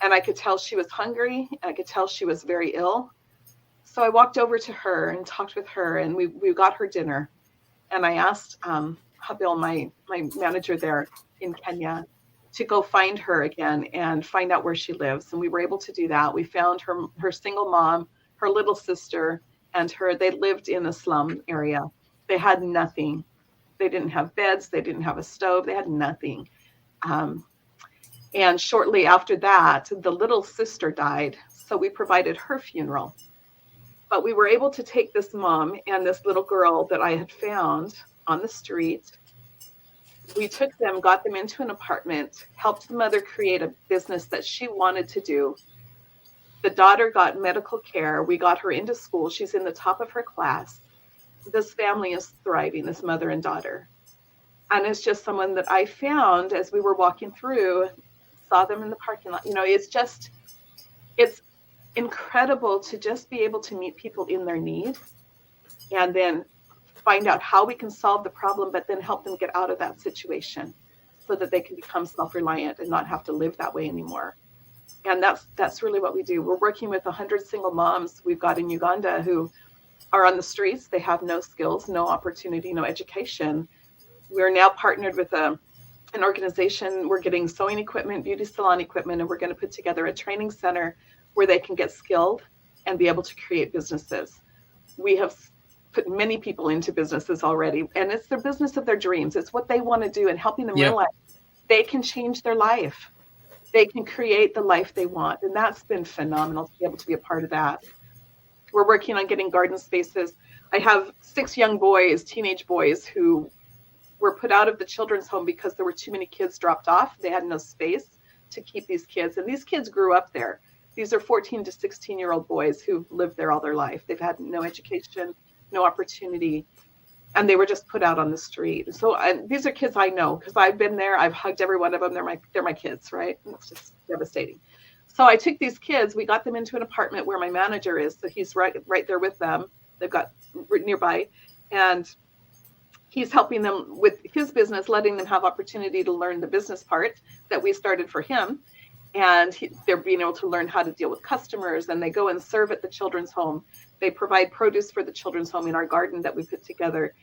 And I could tell she was hungry. I could tell she was very ill. So I walked over to her and talked with her, and we got her dinner. And I asked Habil, my manager there in Kenya, to go find her again and find out where she lives. And we were able to do that. We found her single mom, her little sister, and her. They lived in a slum area. They had nothing. They didn't have beds. They didn't have a stove. They had nothing. And shortly after that, the little sister died. So we provided her funeral. But we were able to take this mom and this little girl that I had found on the street. We took them, got them into an apartment, helped the mother create a business that she wanted to do. The daughter got medical care. We got her into school. She's in the top of her class. This family is thriving, this mother and daughter. And it's just someone that I found as we were walking through, saw them in the parking lot. It's incredible to just be able to meet people in their need and then find out how we can solve the problem, but then help them get out of that situation so that they can become self-reliant and not have to live that way anymore. And that's really what we do. We're working with 100 single moms we've got in Uganda who are on the streets. They have no skills, no opportunity, no education. We're now partnered with an organization. We're getting sewing equipment, beauty salon equipment, and we're going to put together a training center where they can get skilled and be able to create businesses. We have put many people into businesses already, and it's their business of their dreams. It's what they want to do, and helping them realize they can change their life. They can create the life they want. And that's been phenomenal to be able to be a part of that. We're working on getting garden spaces. I have 6 young boys, teenage boys, who were put out of the children's home because there were too many kids dropped off. They had no space to keep these kids. And these kids grew up there. These are 14 to 16-year-old boys who've lived there all their life. They've had no education, no opportunity, and they were just put out on the street. So these are kids I know because I've been there. I've hugged every one of them. They're my kids, right? It's just devastating. So I took these kids. We got them into an apartment where my manager is. So he's right there with them. They've got nearby, and he's helping them with his business, letting them have opportunity to learn the business part that we started for him. And they're being able to learn how to deal with customers, and they go and serve at the children's home. They provide produce for the children's home in our garden that we put together.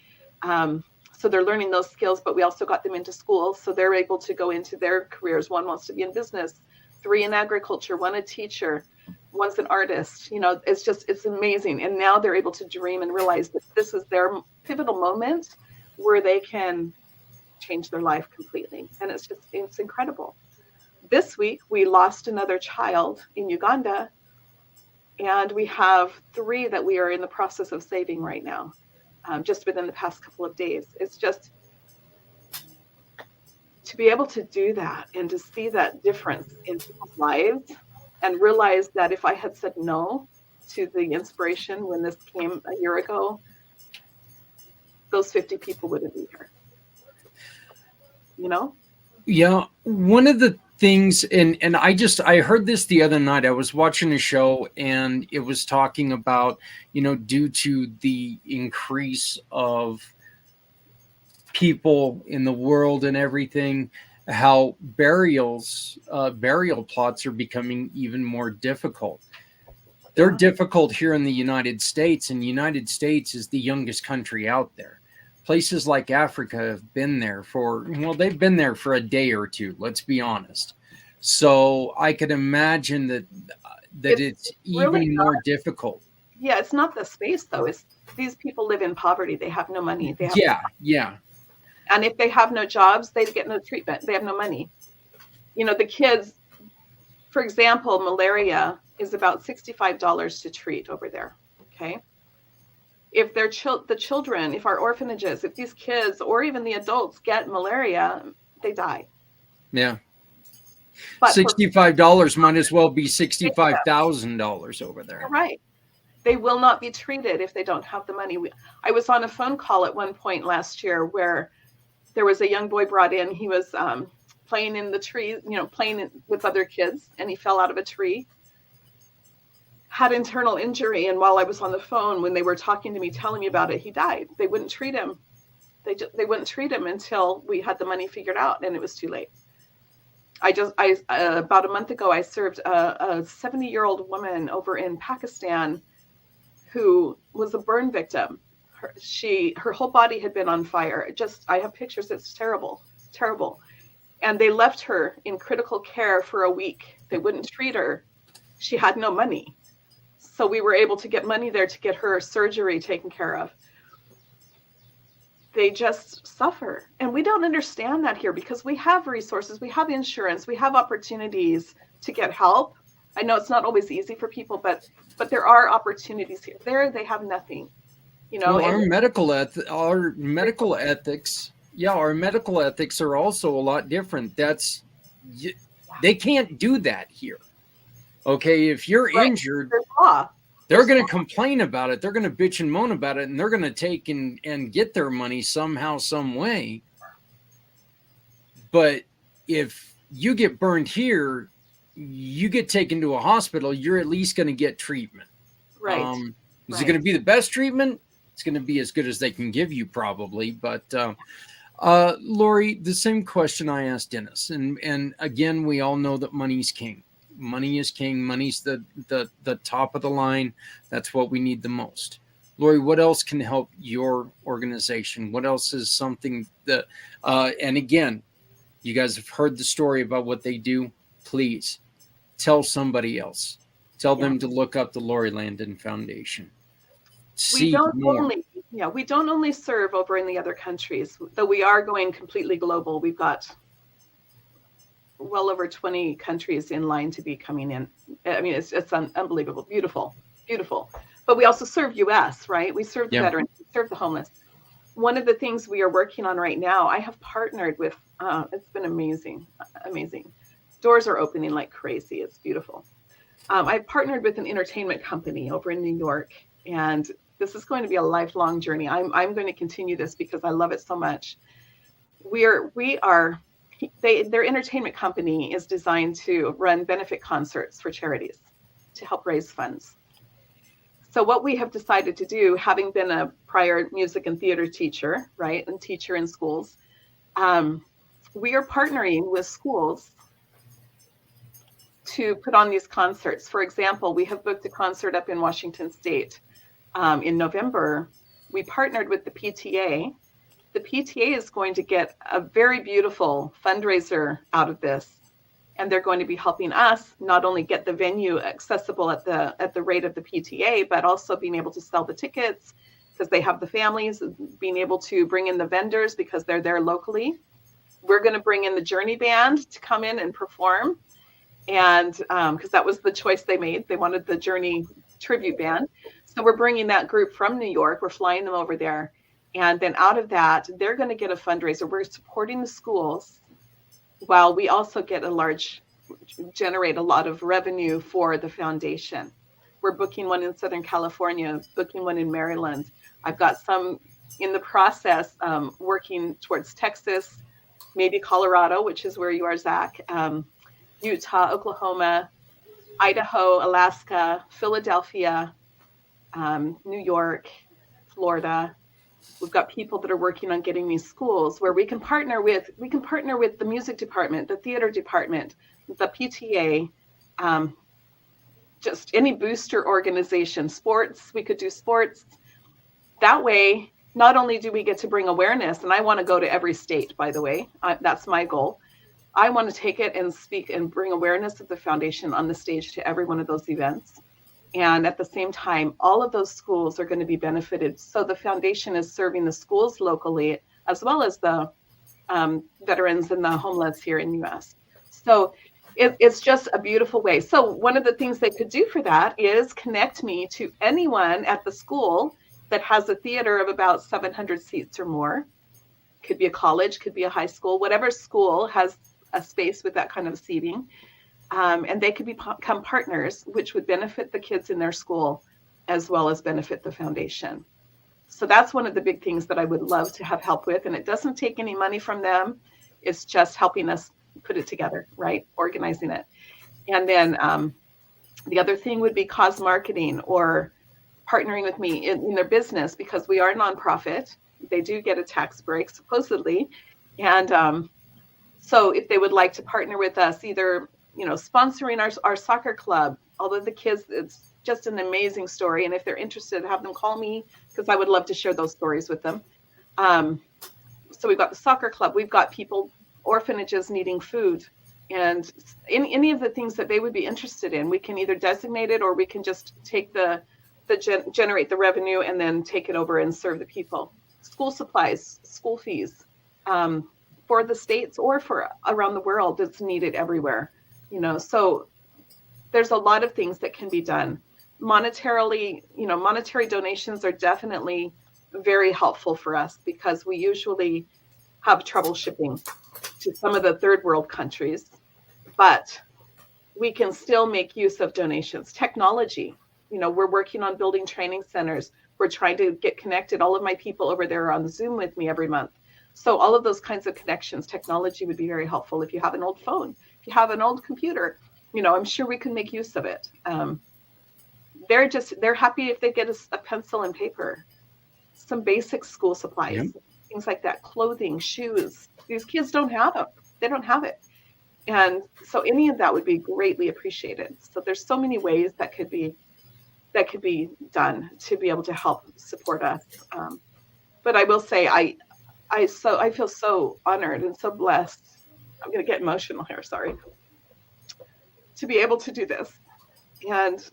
So they're learning those skills, but we also got them into school. So they're able to go into their careers. One wants to be in business, 3 in agriculture, 1 a teacher, 1's an artist. It's amazing. And now they're able to dream and realize that this is their pivotal moment where they can change their life completely. And it's incredible. This week, we lost another child in Uganda, and we have 3 that we are in the process of saving right now, just within the past couple of days. It's just to be able to do that and to see that difference in people's lives and realize that if I had said no to the inspiration when this came a year ago, those 50 people wouldn't be here. Yeah. One of the things, and I heard this the other night. I was watching a show, and it was talking about, due to the increase of people in the world and everything, how burial plots are becoming even more difficult. They're difficult here in the United States, and the United States is the youngest country out there. Places like Africa have been there they've been there for a day or two, let's be honest. So I could imagine that it's even really more difficult. Yeah, it's not the space, though. It's these people live in poverty. They have no money. Yeah. And if they have no jobs, they get no treatment. They have no money. The kids, for example, malaria is about $65 to treat over there, okay? If the children, if our orphanages, if these kids or even the adults get malaria, they die. Yeah. But $65 might as well be $65,000 over there. You're right. They will not be treated if they don't have the money. I was on a phone call at one point last year where there was a young boy brought in. He was playing in the tree, playing with other kids, and he fell out of a tree. Had internal injury, and while I was on the phone, when they were talking to me, telling me about it, he died. They wouldn't treat him. They wouldn't treat him until we had the money figured out, and it was too late. About a month ago, I served a 70-year-old woman over in Pakistan who was a burn victim. Her whole body had been on fire. I have pictures. It's terrible, terrible. And they left her in critical care for a week. They wouldn't treat her. She had no money. So we were able to get money there to get her surgery taken care of. they just suffer. And we don't understand that here because we have resources, we have insurance, we have opportunities to get help. I know it's not always easy for people, but there are opportunities here. There, they have nothing. You know, Well, our medical ethics, our medical ethics are also a lot different. They can't do that here. Okay, if you're injured, there's law. They're going to complain about it. They're going to bitch and moan about it, and they're going to take and get their money somehow, some way. But if you get burned here, you get taken to a hospital, you're at least going to get treatment. Right. Is it going to be the best treatment? It's going to be as good as they can give you, probably. But Lori, the same question I asked Dennis, and again, we all know that money's king. Money is king. Money's the top of the line. That's what we need the most. Lori, what else can help your organization? What else is something that, and again, you guys have heard the story about what they do. Please tell somebody else. Tell them to look up the Lori Landon Foundation. We don't only serve over in the other countries, though we are going completely global. We've got well over 20 countries in line to be coming in. I mean, it's unbelievable, beautiful. But we also serve U.S., right? We serve the veterans, we serve the homeless. One of the things we are working on right now, I have partnered with, it's been amazing. Doors are opening like crazy. It's beautiful. I've partnered with an entertainment company over in New York, and this is going to be a lifelong journey. I'm going to continue this because I love it so much. Their entertainment company is designed to run benefit concerts for charities to help raise funds. So what we have decided to do, having been a prior music and theater teacher, right, and teacher in schools, we are partnering with schools to put on these concerts. For example, we have booked a concert up in Washington State in November. We partnered with the PTA. The PTA is going to get a very beautiful fundraiser out of this, and they're going to be helping us not only get the venue accessible at the rate of the PTA, but also being able to sell the tickets because they have the families, being able to bring in the vendors because they're there locally. We're going to bring in the Journey Band to come in and perform, and because that was the choice they made. They wanted the Journey tribute band. So we're bringing that group from New York. We're flying them over there. And then out of that, they're going to get a fundraiser. We're supporting the schools while we also generate a lot of revenue for the foundation. We're booking one in Southern California, booking one in Maryland. I've got some in the process working towards Texas, maybe Colorado, which is where you are, Zach, Utah, Oklahoma, Idaho, Alaska, Philadelphia, New York, Florida. We've got people that are working on getting these schools where we can partner with the music department, the theater department, the PTA, just any booster organization, sports. We could do sports. That way, not only do we get to bring awareness, and I want to go to every state, by the way, that's my goal. I want to take it and speak and bring awareness of the foundation on the stage to every one of those events. And at the same time, all of those schools are going to be benefited. So the foundation is serving the schools locally, as well as the veterans and the homeless here in the U.S. So it's just a beautiful way. So one of the things they could do for that is connect me to anyone at the school that has a theater of about 700 seats or more. Could be a college, could be a high school, whatever school has a space with that kind of seating. And they could become partners, which would benefit the kids in their school as well as benefit the foundation. So that's one of the big things that I would love to have help with. And it doesn't take any money from them. It's just helping us put it together, right? Organizing it. And then the other thing would be cause marketing or partnering with me in their business, because we are a nonprofit. They do get a tax break, supposedly. And so if they would like to partner with us, either sponsoring our soccer club, although the kids, it's just an amazing story. And if they're interested, have them call me because I would love to share those stories with them. So we've got the soccer club. We've got people, orphanages needing food, and any of the things that they would be interested in. We can either designate it or we can just take generate the revenue and then take it over and serve the people. school supplies, school fees, for the States or for around the world. It's needed everywhere, so there's a lot of things that can be done. Monetarily, monetary donations are definitely very helpful for us because we usually have trouble shipping to some of the third world countries, but we can still make use of donations. Technology, we're working on building training centers. We're trying to get connected. All of my people over there are on Zoom with me every month. So all of those kinds of connections, technology would be very helpful. If you have an old phone, if you have an old computer, I'm sure we can make use of it. They're happy if they get a pencil and paper, some basic school supplies, things like that, clothing, shoes. These kids don't have them. They don't have it. And so any of that would be greatly appreciated. So there's so many ways that could be done to be able to help support us. But I will say, I feel so honored and so blessed. I'm going to get emotional here. Sorry. To be able to do this. And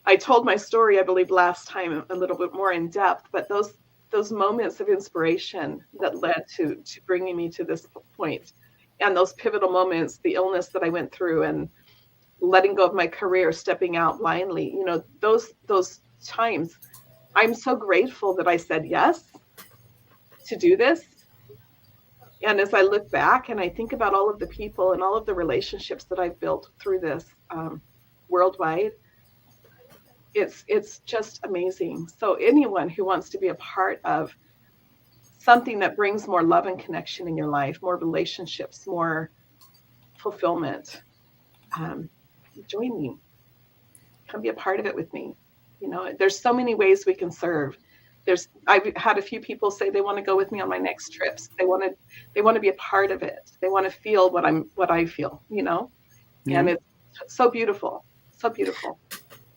I told my story, I believe, last time a little bit more in depth, but those moments of inspiration that led to bringing me to this point, and those pivotal moments, the illness that I went through and letting go of my career, stepping out blindly, those times, I'm so grateful that I said yes to do this. And as I look back and I think about all of the people and all of the relationships that I've built through this worldwide, it's just amazing. So anyone who wants to be a part of something that brings more love and connection in your life, more relationships, more fulfillment, join me. Come be a part of it with me. There's so many ways we can serve. I've had a few people say they want to go with me on my next trips. They want to be a part of it. They want to feel what I feel, and it's so beautiful, so beautiful.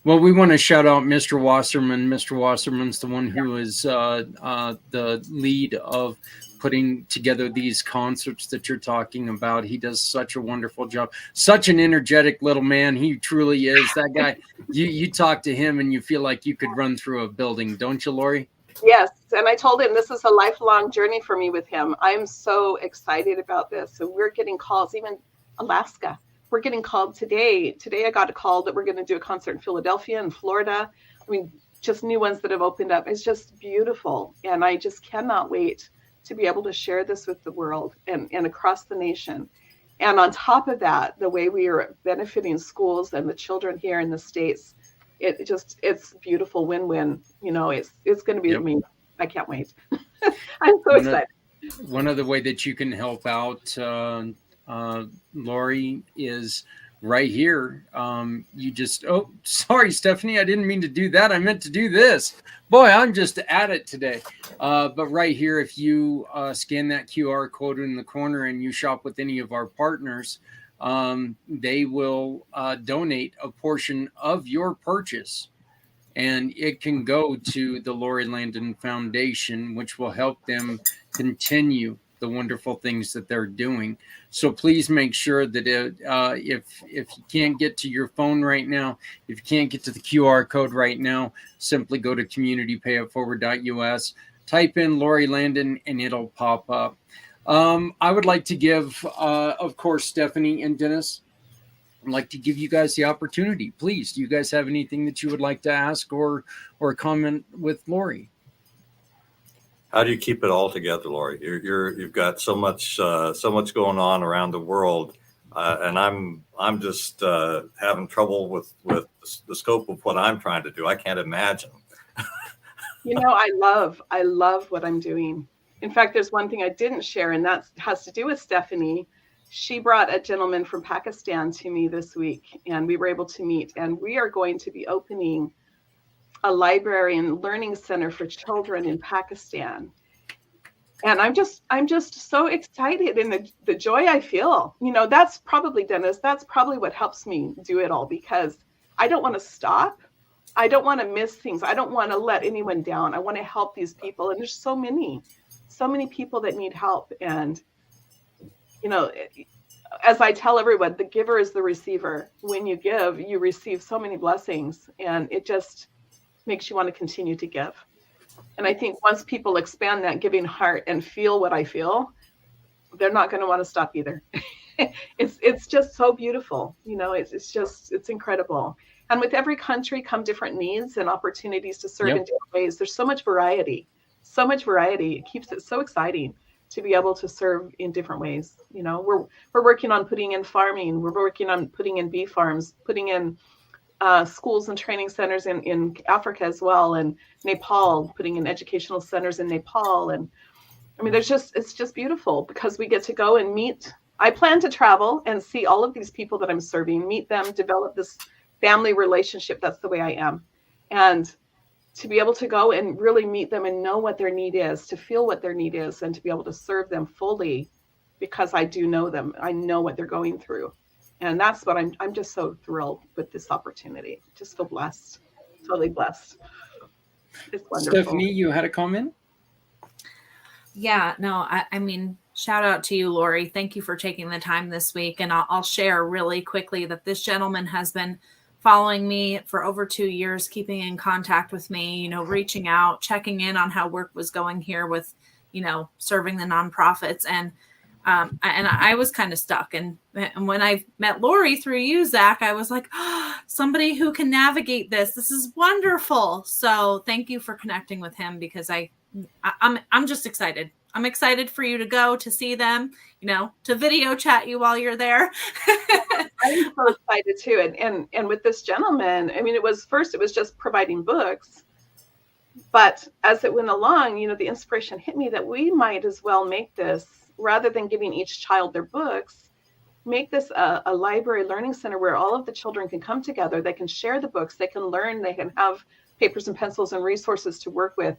Well, we want to shout out Mr. Wasserman. Mr. Wasserman's the one who is the lead of putting together these concerts that you're talking about. He does such a wonderful job. Such an energetic little man. He truly is. That guy, you talk to him and you feel like you could run through a building, don't you, Lori? Yes. And I told him this is a lifelong journey for me with him. I'm so excited about this. So we're getting calls, even Alaska. We're getting called today. Today I got a call that we're going to do a concert in Philadelphia and Florida. I mean, just new ones that have opened up. It's just beautiful. And I just cannot wait to be able to share this with the world and across the nation. And on top of that, the way we are benefiting schools and the children here in the States, it's beautiful win-win. It's going to be amazing. I can't wait. I'm so excited. One other way that you can help out, Lori, is right here. Sorry, Stephanie, I didn't mean to do that. I meant to do this. Boy, I'm just at it today. But right here, if you scan that QR code in the corner and you shop with any of our partners, they will donate a portion of your purchase. And it can go to the Lori Landon Foundation, which will help them continue the wonderful things that they're doing. So please make sure that if you can't get to your phone right now, if you can't get to the QR code right now, simply go to communitypayitforward.us, type in Lori Landon, and it'll pop up. I would like to give, of course, Stephanie and Dennis, I'd like to give you guys the opportunity. Please, do you guys have anything that you would like to ask or comment with Lori? How do you keep it all together, Lori? You've got so much going on around the world, and I'm just having trouble with the scope of what I'm trying to do. I can't imagine. I love what I'm doing. In fact, there's one thing I didn't share, and that has to do with Stephanie. She brought a gentleman from Pakistan to me this week, and we were able to meet. And we are going to be opening a library and learning center for children in Pakistan. And I'm just so excited, and the joy I feel, that's probably, Dennis, that's probably what helps me do it all, because I don't want to stop. I don't want to miss things. I don't want to let anyone down. I want to help these people. And there's so many people that need help. And, as I tell everyone, the giver is the receiver. When you give, you receive so many blessings, and it just makes you want to continue to give. And I think once people expand that giving heart and feel what I feel, they're not going to want to stop either. It's just so beautiful. It's incredible. And with every country come different needs and opportunities to serve in different ways. There's so much variety. It keeps it so exciting to be able to serve in different ways. We're working on putting in farming. We're working on putting in bee farms, putting in schools and training centers in Africa as well, and Nepal, putting in educational centers in Nepal. And I mean, it's just beautiful because we get to go and meet. I plan to travel and see all of these people that I'm serving, meet them, develop this family relationship. That's the way I am. And to be able to go and really meet them and know what their need is, to feel what their need is, and to be able to serve them fully because I do know them. I know what they're going through. And that's what I'm just so thrilled with this opportunity. Just feel blessed, totally blessed. It's wonderful. Stephanie, you had a comment? Yeah, no, I mean, shout out to you, Lori. Thank you for taking the time this week. And I'll share really quickly that this gentleman has been following me for over 2 years, keeping in contact with me, reaching out, checking in on how work was going here with, serving the nonprofits. And I was kind of stuck. And when I met Lori through you, Zach, I was like, oh, somebody who can navigate this. This is wonderful. So thank you for connecting with him because I'm just excited. I'm excited for you to go to see them, to video chat you while you're there. I'm so excited too. And with this gentleman, I mean, it was just providing books, but as it went along, the inspiration hit me that we might as well make this, rather than giving each child their books, make this a library learning center where all of the children can come together. They can share the books, they can learn, they can have papers and pencils and resources to work with,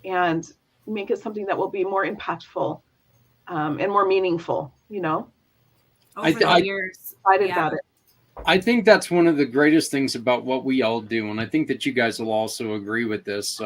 and make it something that will be more impactful and more meaningful, Over the years. Excited about it. I think that's one of the greatest things about what we all do. And I think that you guys will also agree with this.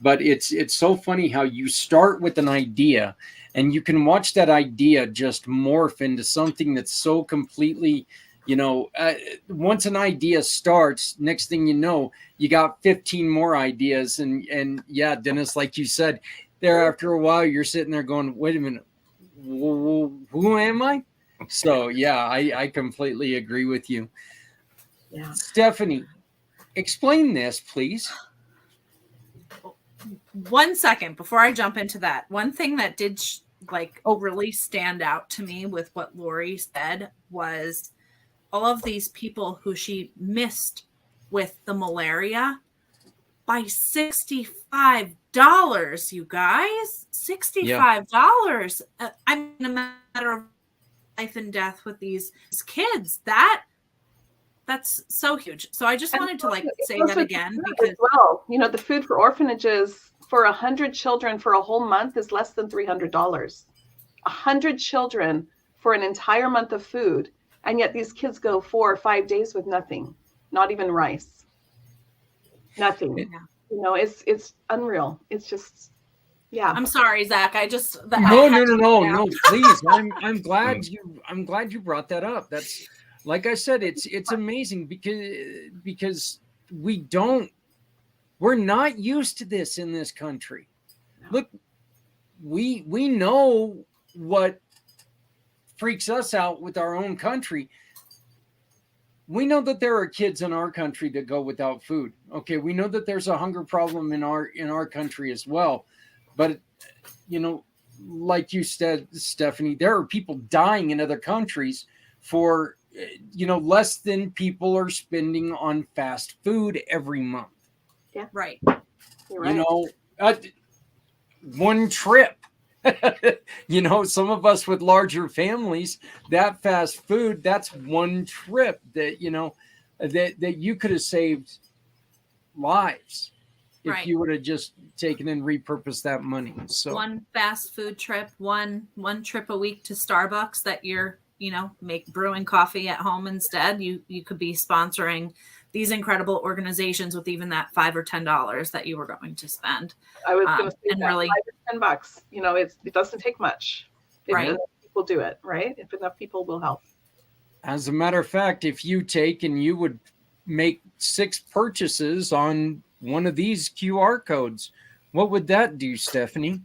But it's so funny how you start with an idea and you can watch that idea just morph into something that's so completely, once an idea starts, next thing you know, you got 15 more ideas. And yeah, Dennis, like you said, there after a while, you're sitting there going, wait a minute, who am I? So yeah, I completely agree with you. Yeah. Stephanie, explain this, please. 1 second before I jump into that. One thing that did really stand out to me with what Lori said was all of these people who she missed with the malaria by $65, you guys. $65. I'm in a matter of life and death with these kids. That's so huge. So I just wanted to say that again because the food for orphanages for 100 children for a whole month is less than $300. 100 children for an entire month of food, and yet these kids go 4 or 5 days with nothing, not even rice, nothing. Yeah. It's unreal. It's just, yeah. I'm sorry, Zach. No. Please, I'm glad you brought that up. That's, like I said, it's amazing because we're not used to this in this country. Look, we know what freaks us out with our own country. We know that there are kids in our country that go without food. Okay, we know that there's a hunger problem in our country as well. But like you said, Stephanie, there are people dying in other countries for less than people are spending on fast food every month. Yeah, right. You're right. One trip. Some of us with larger families, that fast food, that's one trip that that you could have saved lives if you would have just taken and repurposed that money. So one fast food trip, one trip a week to Starbucks that you're make brewing coffee at home instead. You could be sponsoring these incredible organizations with even that $5 or $10 that you were going to spend. I was going to say and that really, $5 or $10. It doesn't take much. If enough people do it, right? If enough people will help. As a matter of fact, if you take and you would make 6 purchases on one of these QR codes, What would that do, Stephanie?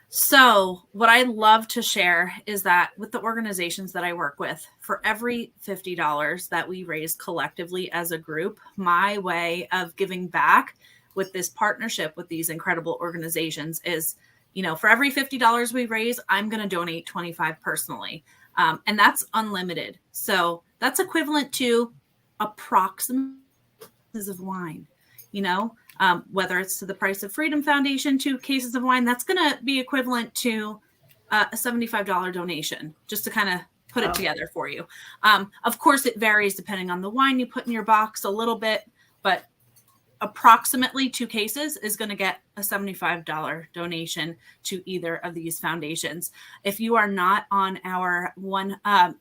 So what I love to share is that with the organizations that I work with, for every $50 that we raise collectively as a group, my way of giving back with this partnership with these incredible organizations is, for every $50 we raise, I'm going to donate 25 personally. And that's unlimited. So that's equivalent to approximately of wine, whether it's to the Price of Freedom Foundation, 2 cases of wine, that's going to be equivalent to a $75 donation, just to kind of put it together for you. Of course, it varies depending on the wine you put in your box a little bit, but approximately 2 cases is going to get a $75 donation to either of these foundations. If you are not on our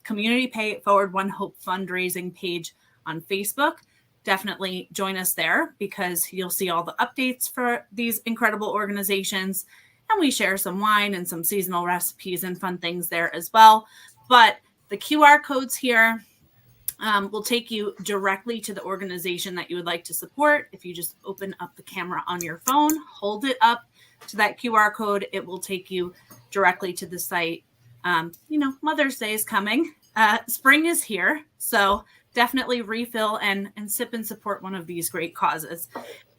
Community Pay It Forward One Hope fundraising page on Facebook, definitely join us there, because you'll see all the updates for these incredible organizations. And we share some wine and some seasonal recipes and fun things there as well. But the QR codes here will take you directly to the organization that you would like to support. If you just open up the camera on your phone, hold it up to that QR code, it will take you directly to the site. Mother's Day is coming. Spring is here. So definitely refill and sip and support one of these great causes.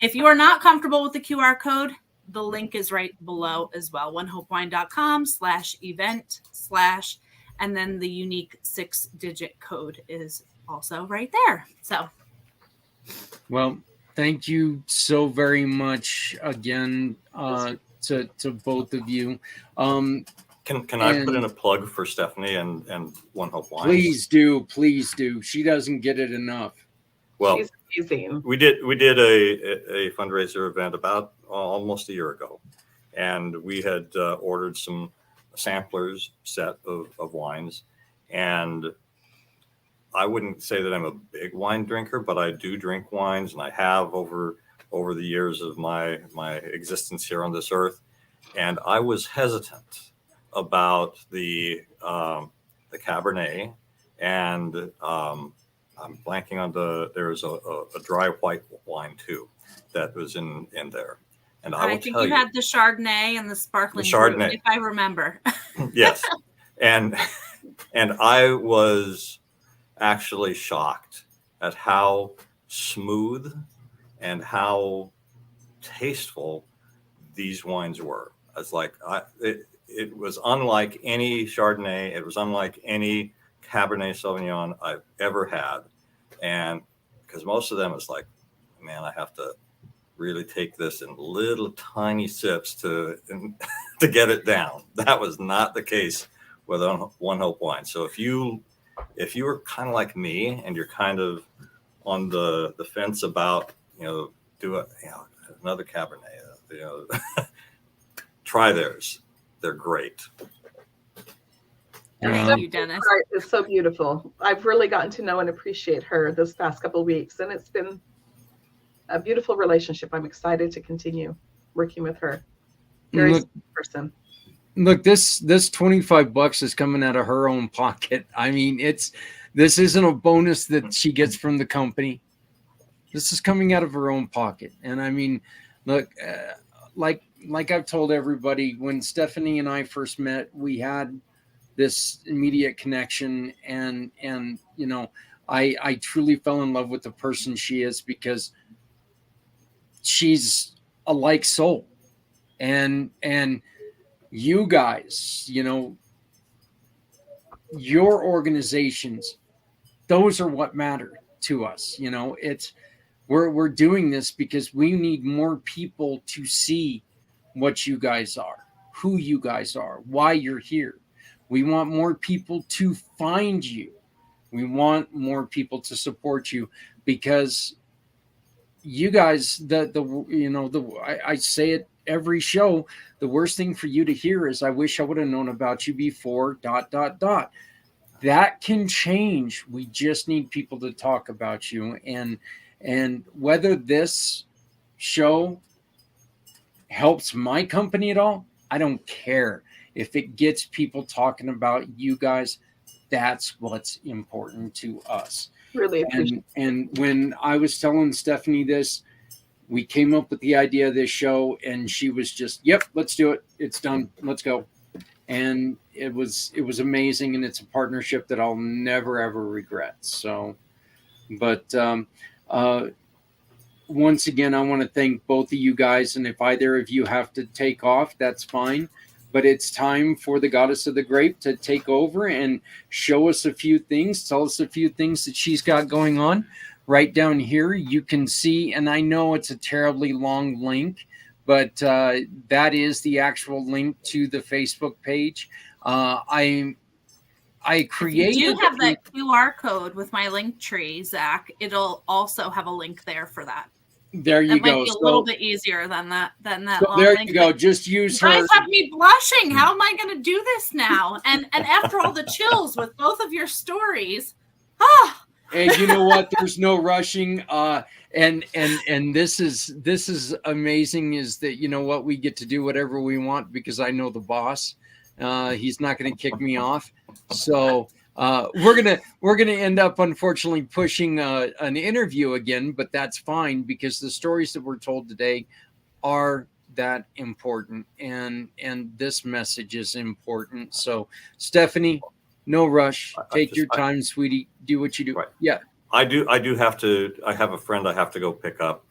If you are not comfortable with the QR code, the link is right below as well. onehopewine.com/event/ and then the unique 6-digit code is also right there. So, well, thank you so very much again to both of you. Can I put in a plug for Stephanie and One Hope Wine? Please do. She doesn't get it enough. Well, She's amazing. we did a fundraiser event about almost a year ago, and we had ordered some samplers set of wines, and I wouldn't say that I'm a big wine drinker, but I do drink wines, and I have over the years of my existence here on this earth, and I was hesitant about the Cabernet, and I'm blanking on there's a dry white wine too that was in there, and I think you had the Chardonnay and the sparkling Chardonnay, brut, if I remember. Yes, and I was actually shocked at how smooth and how tasteful these wines were. I was like, it was unlike any Chardonnay. It was unlike any Cabernet Sauvignon I've ever had. And because most of them, it's like, man, I have to really take this in little tiny sips to get it down. That was not the case with One Hope Wine. So if you were kind of like me and you're kind of on the fence about, another Cabernet, try theirs. They're great. Thank you, Dennis. It's so beautiful. I've really gotten to know and appreciate her this past couple of weeks, and it's been a beautiful relationship. I'm excited to continue working with her. Very sweet person. Look, this $25 is coming out of her own pocket. I mean, this isn't a bonus that she gets from the company. This is coming out of her own pocket. And I mean, look, like I've told everybody, when Stephanie and I first met, we had this immediate connection, and I truly fell in love with the person she is, because she's a like soul, and you guys, your organizations, those are what matter to us. We're doing this because we need more people to see what you guys are, who you guys are, why you're here. We want more people to find you. We want more people to support you, because you guys, I say it every show, the worst thing for you to hear is, I wish I would have known about you before ... That can change. We just need people to talk about you. And whether this show helps my company at all, I don't care. If it gets people talking about you guys, that's what's important to us. Really appreciate and when I was telling Stephanie this, we came up with the idea of this show, and she was just, yep, let's do it. It's done. Let's go. And it was amazing, and it's a partnership that I'll never ever regret. So, but once again, I want to thank both of you guys. And if either of you have to take off, that's fine. But it's time for the Goddess of the Grape to take over and show us a few things, tell us a few things that she's got going on. Right down here, you can see, and I know it's a terribly long link, but that is the actual link to the Facebook page. I created. You do have that QR code with my link tree, Zach. It'll also have a link there for that. There you that go. Might be a little bit easier than that. So long there link. you go. Just use You her. guys have me blushing. How am I going to do this now? And after all the chills with both of your stories, And you know what? There's no rushing. And this is amazing. Is that, you know what, we get to do whatever we want because I know the boss. He's not going to kick me off. So we're gonna end up unfortunately pushing an interview again, but that's fine because the stories that were told today are that important, and this message is important. So Stephanie, no rush. Take your time, sweetie. Do what you do. Right. Yeah. I do have to. I have a friend I have to go pick up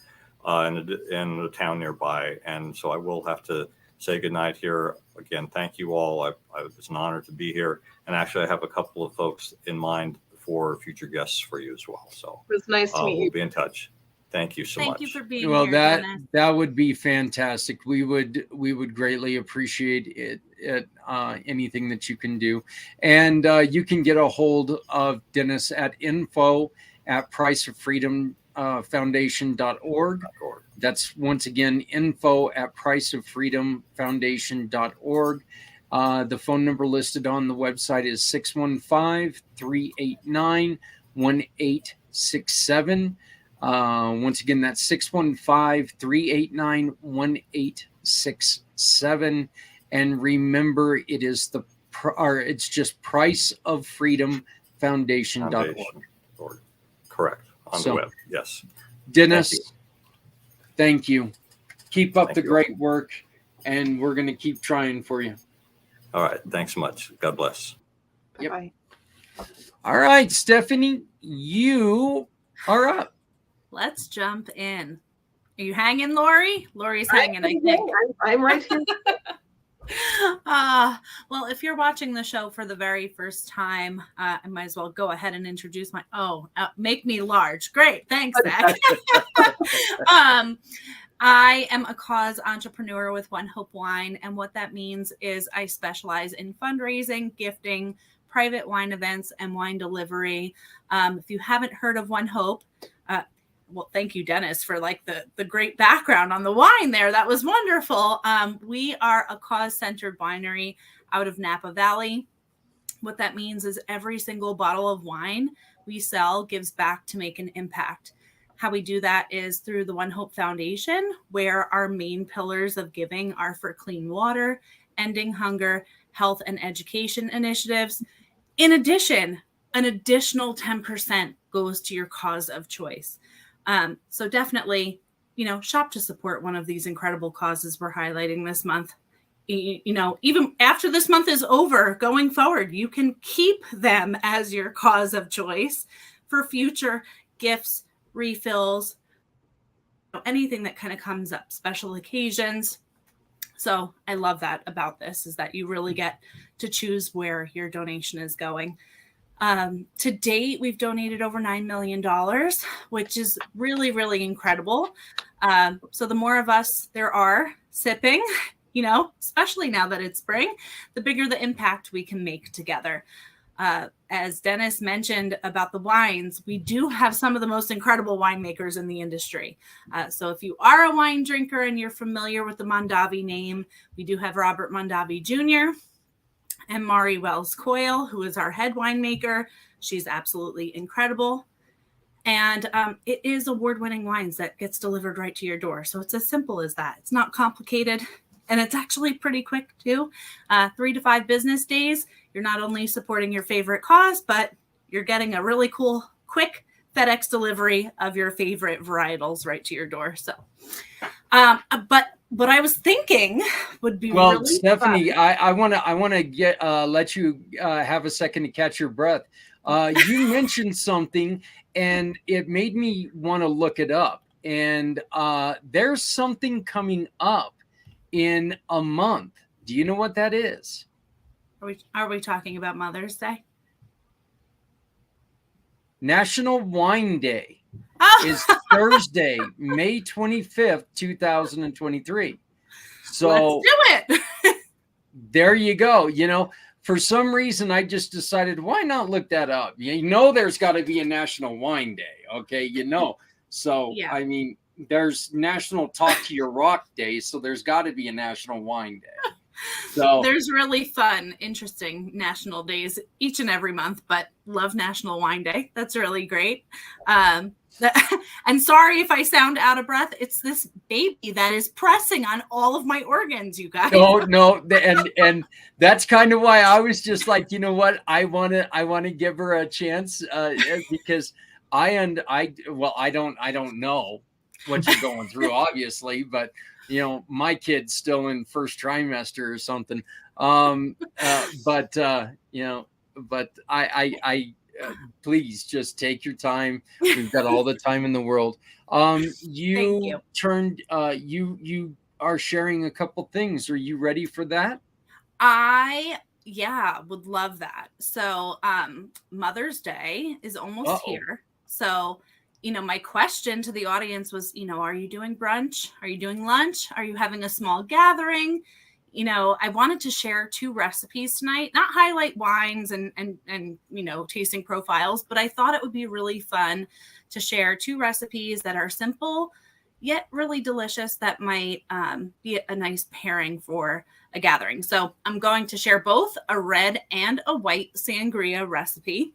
in the town nearby, and so I will have to say goodnight here. Again, thank you all. It's an honor to be here, and actually, I have a couple of folks in mind for future guests for you as well. So It was nice to meet we'll you. be in touch. Thank you so much. thank you for being Well, here. Dennis. that would be fantastic. We would greatly appreciate it. Anything that you can do, and you can get a hold of Dennis at info@priceoffreedomfoundation.org. That's once again info@priceoffreedomfoundation.org. The phone number listed on the website is 615-389-1867. Once again, that's 615-389-1867. And remember, it is it's just priceoffreedomfoundation.org. Correct. On the web. Yes. Dennis, thank you. Keep up Thank the you. great work, and we're going to keep trying for you. All right. Thanks so much. God bless. Yep. Bye. All right, Stephanie, you are up. Let's jump in. Are you hanging, Lori? Lori's hanging, I think. I'm right here. Well, if you're watching the show for the very first time, I might as well go ahead and introduce make me large. Great. Thanks, Zach. I am a cause entrepreneur with One Hope Wine. And what that means is I specialize in fundraising, gifting, private wine events, and wine delivery. If you haven't heard of One Hope, well, thank you, Dennis, for the great background on the wine there. That was wonderful. We are a cause-centered winery out of Napa Valley. What that means is every single bottle of wine we sell gives back to make an impact. How we do that is through the One Hope Foundation, where our main pillars of giving are for clean water, ending hunger, health and education initiatives. In addition, an additional 10% goes to your cause of choice. So definitely, shop to support one of these incredible causes we're highlighting this month. Even after this month is over, going forward, you can keep them as your cause of choice for future gifts, refills, anything that kind of comes up, special occasions. So I love that about this, is that you really get to choose where your donation is going. To date, we've donated over $9 million, which is really, really incredible. So the more of us there are sipping, especially now that it's spring, the bigger the impact we can make together. As Dennis mentioned about the wines, we do have some of the most incredible winemakers in the industry. So if you are a wine drinker and you're familiar with the Mondavi name, we do have Robert Mondavi Jr., and Mari Wells Coyle, who is our head winemaker. She's absolutely incredible. And it is award-winning wines that gets delivered right to your door. So it's as simple as that. It's not complicated. And it's actually pretty quick too. 3 to 5 business days. You're not only supporting your favorite cause, but you're getting a really cool, quick FedEx delivery of your favorite varietals right to your door. So, but what I was thinking would be really Stephanie, fun. I want to get let you have a second to catch your breath. You mentioned something, and it made me want to look it up. And there's something coming up in a month. Do you know what that is? Are we talking about Mother's Day? National Wine Day Oh. is Thursday, May 25th, 2023. So let's do it. There you go. You know, for some reason, I just decided, why not look that up? You know, there's got to be a National Wine Day. Okay. You know, so, Yeah. I mean, there's National Talk to Your Rock Day. So there's got to be a National Wine Day. So there's really fun, interesting national days each and every month, but love National Wine Day. That's really great. And sorry if I sound out of breath. It's this baby that is pressing on all of my organs, you guys. No, and that's kind of why I was just like, you know what, I want to give her a chance because I don't know what you're going through, obviously, but you know, my kid's still in first trimester or something. But you know, but I please just take your time. We've got all the time in the world. You turned, you are sharing a couple things. Are you ready for that? Yeah, would love that. So, Mother's Day is almost here. So, you know, my question to the audience was, you know, are you doing brunch? Are you doing lunch? Are you having a small gathering? You know, I wanted to share 2 recipes tonight, not highlight wines and you know, tasting profiles, but I thought it would be really fun to share 2 recipes that are simple yet really delicious that might be a nice pairing for a gathering. So I'm going to share both a red and a white sangria recipe.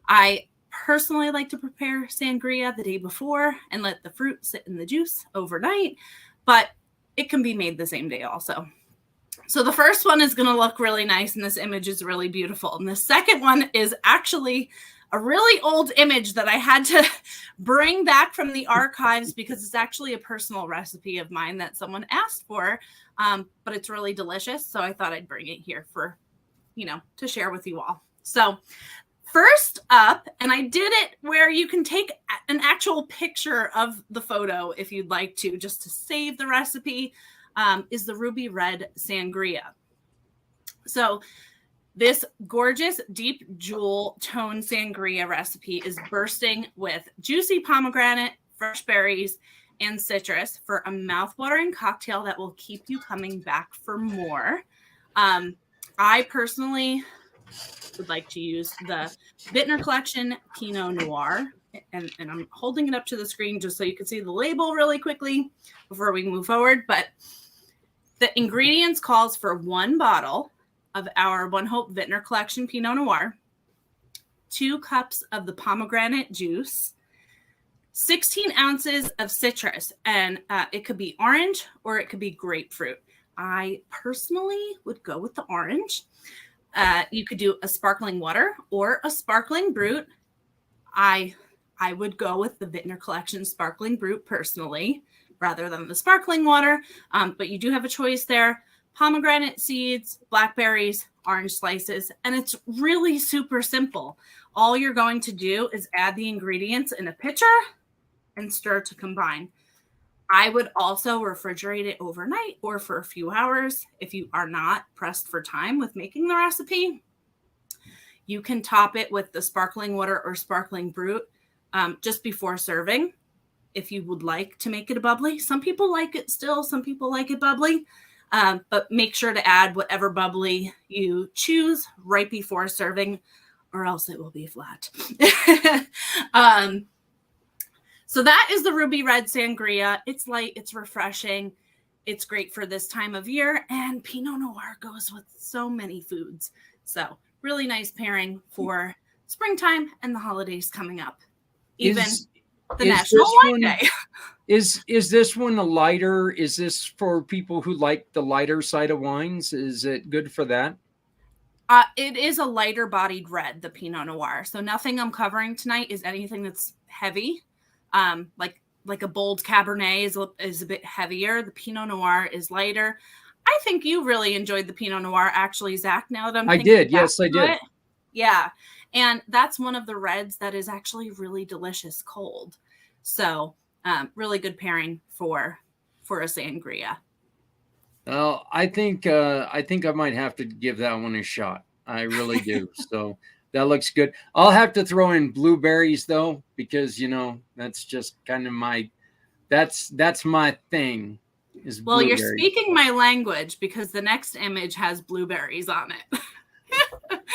I personally like to prepare sangria the day before and let the fruit sit in the juice overnight, but it can be made the same day also. So the first one is going to look really nice, and this image is really beautiful. And the second one is actually a really old image that I had to bring back from the archives because it's actually a personal recipe of mine that someone asked for, but it's really delicious. So I thought I'd bring it here for, you know, to share with you all. So first up, and I did it where you can take an actual picture of the photo if you'd like to, just to save the recipe, is the ruby red sangria. So this gorgeous deep jewel tone sangria recipe is bursting with juicy pomegranate, fresh berries, and citrus for a mouthwatering cocktail that will keep you coming back for more. I personally would like to use the Vintner Collection Pinot Noir, and I'm holding it up to the screen just so you can see the label really quickly before we move forward. But the ingredients calls for 1 bottle of our One Hope Vintner Collection Pinot Noir, 2 cups of the pomegranate juice, 16 ounces of citrus, and it could be orange or it could be grapefruit. I personally would go with the orange. You could do a sparkling water or a sparkling brut. I would go with the Vintner Collection Sparkling Brut personally, rather than the sparkling water. But you do have a choice there. Pomegranate seeds, blackberries, orange slices, and it's really super simple. All you're going to do is add the ingredients in a pitcher and stir to combine. I would also refrigerate it overnight or for a few hours if you are not pressed for time with making the recipe. You can top it with the sparkling water or sparkling brut just before serving if you would like to make it a bubbly. Some people like it still, some people like it bubbly, but make sure to add whatever bubbly you choose right before serving, or else it will be flat. So that is the Ruby Red Sangria. It's light, it's refreshing, it's great for this time of year, and Pinot Noir goes with so many foods. So really nice pairing for springtime and the holidays coming up. Even the National Wine Day. Is this one a lighter? Is this for people who like the lighter side of wines? Is it good for that? It is a lighter bodied red, the Pinot Noir. So nothing I'm covering tonight is anything that's heavy. Like a bold Cabernet is a bit heavier. The Pinot Noir is lighter. I think you really enjoyed the Pinot Noir, actually, Zach. Now that I'm thinking did. Yes, I did. Yeah. And that's one of the reds that is actually really delicious cold. So really good pairing for a sangria. Well, I think I might have to give that one a shot. I really do. So that looks good. I'll have to throw in blueberries though, because that's just kind of that's my thing. Is well, blueberries. You're speaking my language, because the next image has blueberries on it.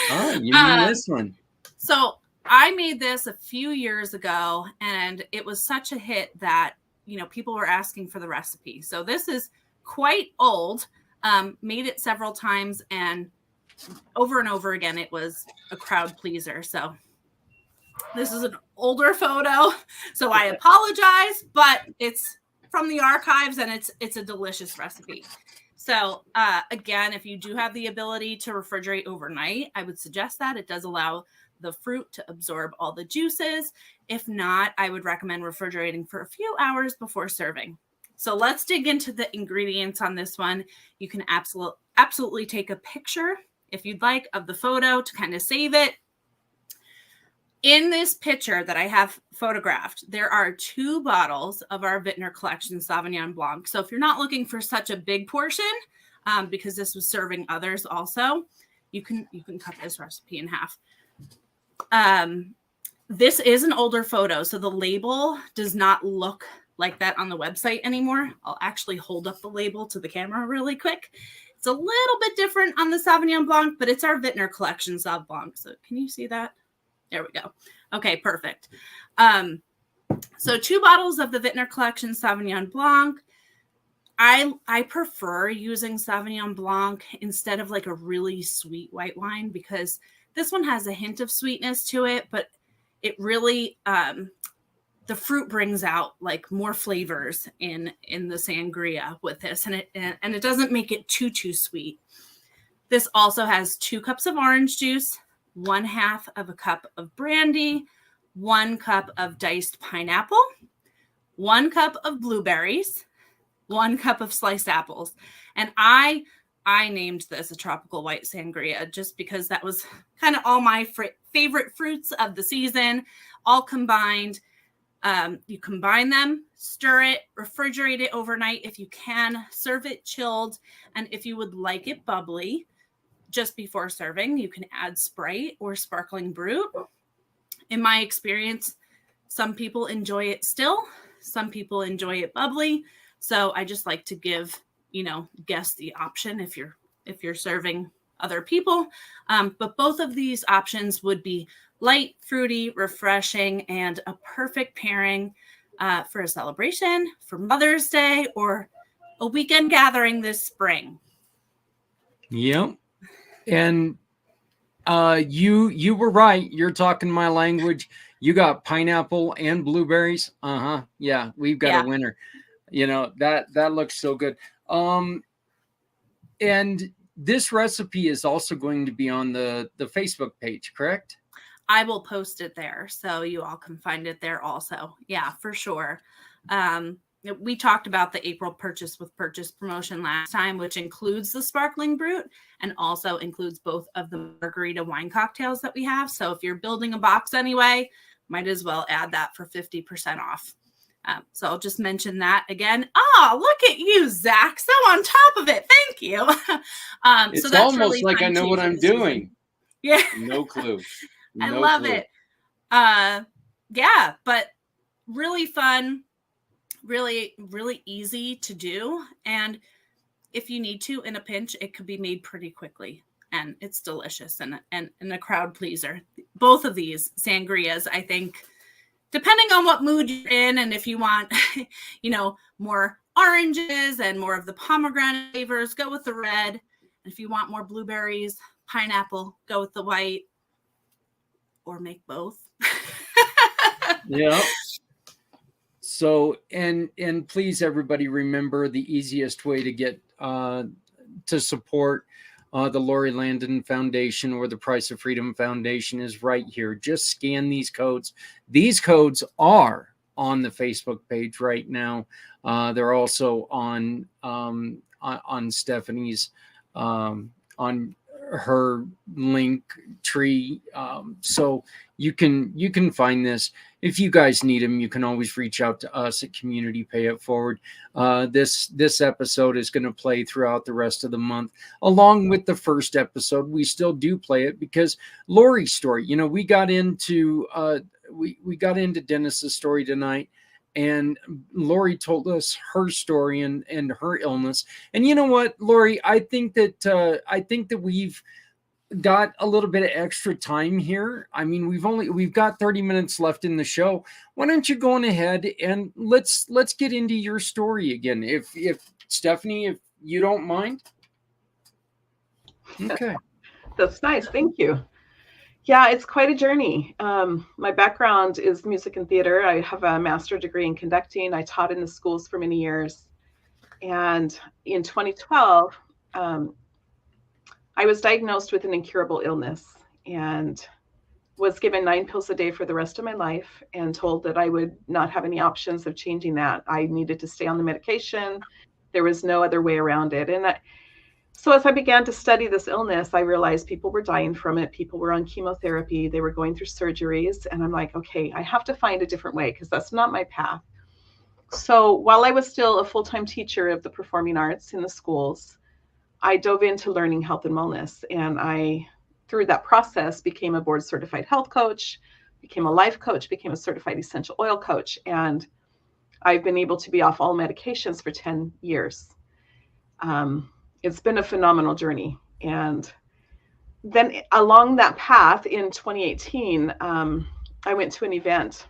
Oh, you mean this one? So I made this a few years ago, and it was such a hit that people were asking for the recipe. So this is quite old. Made it several times, and over again it was a crowd pleaser. So this is an older photo, so I apologize, but it's from the archives, and it's a delicious recipe. So again, if you do have the ability to refrigerate overnight, I would suggest that. It does allow the fruit to absorb all the juices. If not, I would recommend refrigerating for a few hours before serving. So let's dig into the ingredients on this one. You can absolutely take a picture, if you'd like, of the photo to kind of save it. In this picture that I have photographed, there are 2 bottles of our Vintner Collection Sauvignon Blanc. So if you're not looking for such a big portion, because this was serving others also, you can cut this recipe in half. This is an older photo, so the label does not look like that on the website anymore. I'll actually hold up the label to the camera really quick. It's a little bit different on the Sauvignon Blanc, but it's our Vintner Collection Sauv Blanc. So can you see that? There we go. Okay, perfect. So 2 bottles of the Vintner Collection Sauvignon Blanc. I prefer using Sauvignon Blanc instead of like a really sweet white wine, because this one has a hint of sweetness to it, but it really, the fruit brings out like more flavors in the sangria with this, and it doesn't make it too sweet. This also has 2 cups of orange juice, 1/2 of a cup of brandy, 1 cup of diced pineapple, 1 cup of blueberries, 1 cup of sliced apples. And I named this a tropical white sangria just because that was kind of all my favorite fruits of the season, all combined. You combine them, stir it, refrigerate it overnight if you can, serve it chilled. And if you would like it bubbly, just before serving, you can add Sprite or sparkling brut. In my experience, some people enjoy it still, some people enjoy it bubbly. So I just like to give, guests the option if you're serving other people. But both of these options would be light, fruity, refreshing, and a perfect pairing for a celebration, for Mother's Day, or a weekend gathering this spring. Yep. And you were right. You're talking my language. You got pineapple and blueberries. Yeah, we've got a winner. That looks so good. And this recipe is also going to be on the Facebook page, correct? I will post it there, so you all can find it there also. Yeah, for sure. We talked about the April purchase with purchase promotion last time, which includes the sparkling brut and also includes both of the margarita wine cocktails that we have. So if you're building a box anyway, might as well add that for 50% off. So I'll just mention that again. Oh, look at you, Zach. So on top of it. Thank you. It's so that's almost really like I know what I'm doing. Yeah. No clue. I love it. Yeah, but really fun, really, really easy to do. And if you need to, in a pinch, it could be made pretty quickly. And it's delicious and a crowd pleaser. Both of these sangrias, I think, depending on what mood you're in, and if you want, more oranges and more of the pomegranate flavors, go with the red. And if you want more blueberries, pineapple, go with the white, or make both. Yeah. So, and please, everybody, remember the easiest way to get to support the Lori Landon Foundation or the Price of Freedom Foundation is right here. Just scan these codes. These codes are on the Facebook page right now. They're also on Stephanie's on her link tree, so you can find this. If you guys need them, you can always reach out to us at Community Pay It Forward. This episode is going to play throughout the rest of the month, along with the first episode. We still do play it because Lori's story. We got into we got into Dennis's story tonight. And Lori told us her story and her illness. And you know what, Lori, I think that we've got a little bit of extra time here. I mean, we've got 30 minutes left in the show. Why don't you go on ahead and let's get into your story again, if Stephanie, if you don't mind. Okay. That's nice. Thank you. Yeah, it's quite a journey. My background is music and theater. I have a master's degree in conducting. I taught in the schools for many years. And in 2012, I was diagnosed with an incurable illness and was given 9 pills a day for the rest of my life and told that I would not have any options of changing that. I needed to stay on the medication. There was no other way around it. And so as I began to study this illness, I realized people were dying from it. People were on chemotherapy. They were going through surgeries. And I'm like, okay, I have to find a different way because that's not my path. So while I was still a full-time teacher of the performing arts in the schools, I dove into learning health and wellness. And I, through that process, became a board certified health coach, became a life coach, became a certified essential oil coach. And I've been able to be off all medications for 10 years. It's been a phenomenal journey. And then along that path in 2018, I went to an event.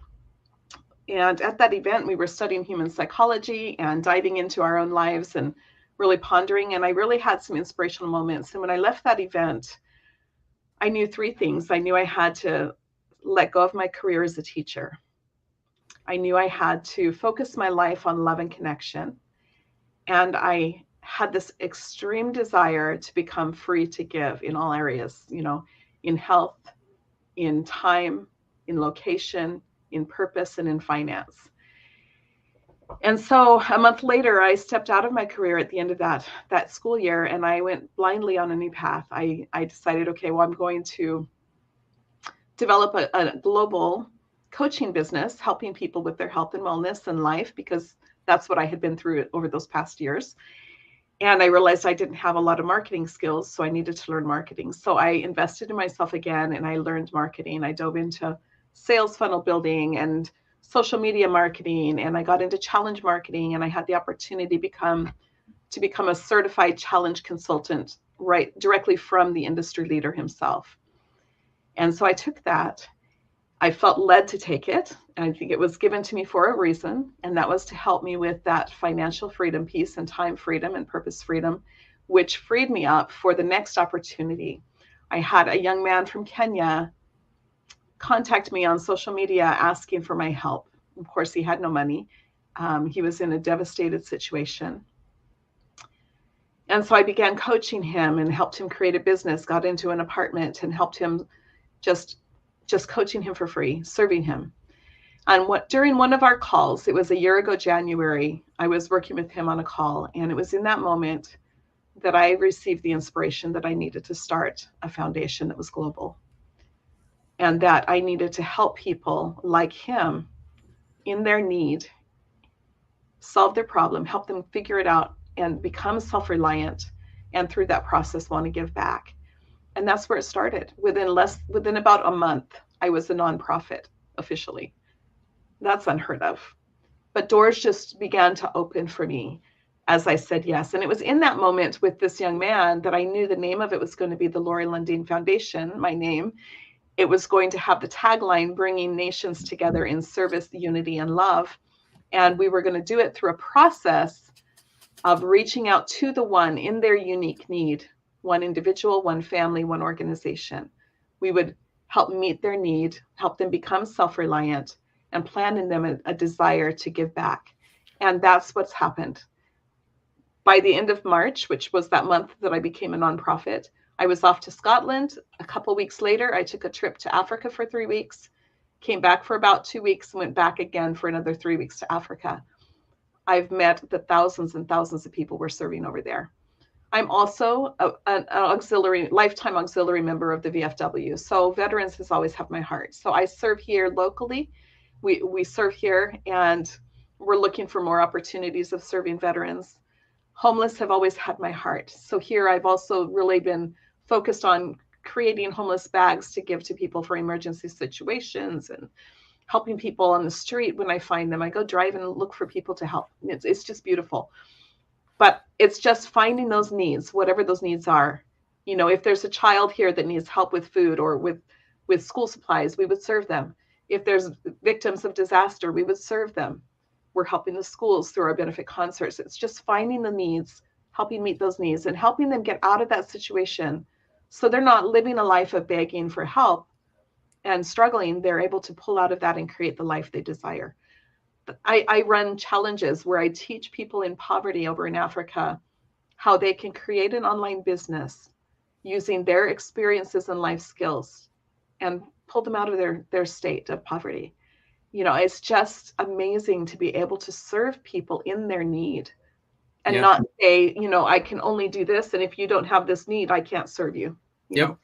And at that event, we were studying human psychology and diving into our own lives and really pondering. And I really had some inspirational moments. And when I left that event, I knew 3 things. I knew I had to let go of my career as a teacher. I knew I had to focus my life on love and connection. And I had this extreme desire to become free to give in all areas, in health, in time, in location, in purpose, and in finance. And so a month later, I stepped out of my career at the end of that school year, and I went blindly on a new path. I decided, okay, well, I'm going to develop a global coaching business, helping people with their health and wellness and life, because that's what I had been through over those past years. And I realized I didn't have a lot of marketing skills, so I needed to learn marketing. So I invested in myself again, and I learned marketing. I dove into sales funnel building and social media marketing, and I got into challenge marketing, and I had the opportunity to become a certified challenge consultant, right directly from the industry leader himself. And so I took that. I felt led to take it. And I think it was given to me for a reason. And that was to help me with that financial freedom piece and time freedom and purpose freedom, which freed me up for the next opportunity. I had a young man from Kenya contact me on social media asking for my help. Of course, he had no money. He was in a devastated situation. And so I began coaching him and helped him create a business, got into an apartment and helped him just coaching him for free, serving him. And during one of our calls, it was a year ago, January, I was working with him on a call. And it was in that moment that I received the inspiration that I needed to start a foundation that was global. And that I needed to help people like him in their need, solve their problem, help them figure it out and become self-reliant. And through that process, want to give back. And that's where it started. Within about a month, I was a nonprofit officially. That's unheard of. But doors just began to open for me as I said yes. And it was in that moment with this young man that I knew the name of it was going to be the Lori Landon Foundation, my name. It was going to have the tagline, bringing nations together in service, unity, and love. And we were going to do it through a process of reaching out to the one in their unique need, one individual, one family, one organization. We would help meet their need, help them become self-reliant, and plant in them a desire to give back. And that's what's happened. By the end of March, which was that month that I became a nonprofit, I was off to Scotland. A couple weeks later, I took a trip to Africa for 3 weeks, came back for about 2 weeks, and went back again for another 3 weeks to Africa. I've met the thousands and thousands of people we're serving over there. I'm also an auxiliary, lifetime auxiliary member of the VFW. So veterans has always had my heart. So I serve here locally. We serve here, and we're looking for more opportunities of serving veterans. Homeless have always had my heart. So here I've also really been focused on creating homeless bags to give to people for emergency situations and helping people on the street when I find them. I go drive and look for people to help. It's just beautiful. But it's just finding those needs, whatever those needs are. You know, if there's a child here that needs help with food or with school supplies, we would serve them. If there's victims of disaster, we would serve them. We're helping the schools through our benefit concerts. It's just finding the needs, helping meet those needs, and helping them get out of that situation so they're not living a life of begging for help and struggling. They're able to pull out of that and create the life they desire. I run challenges where I teach people in poverty over in Africa how they can create an online business using their experiences and life skills and pull them out of their state of poverty. You know, it's just amazing to be able to serve people in their need and not say, you know, I can only do this, and if you don't have this need, I can't serve you. Yep.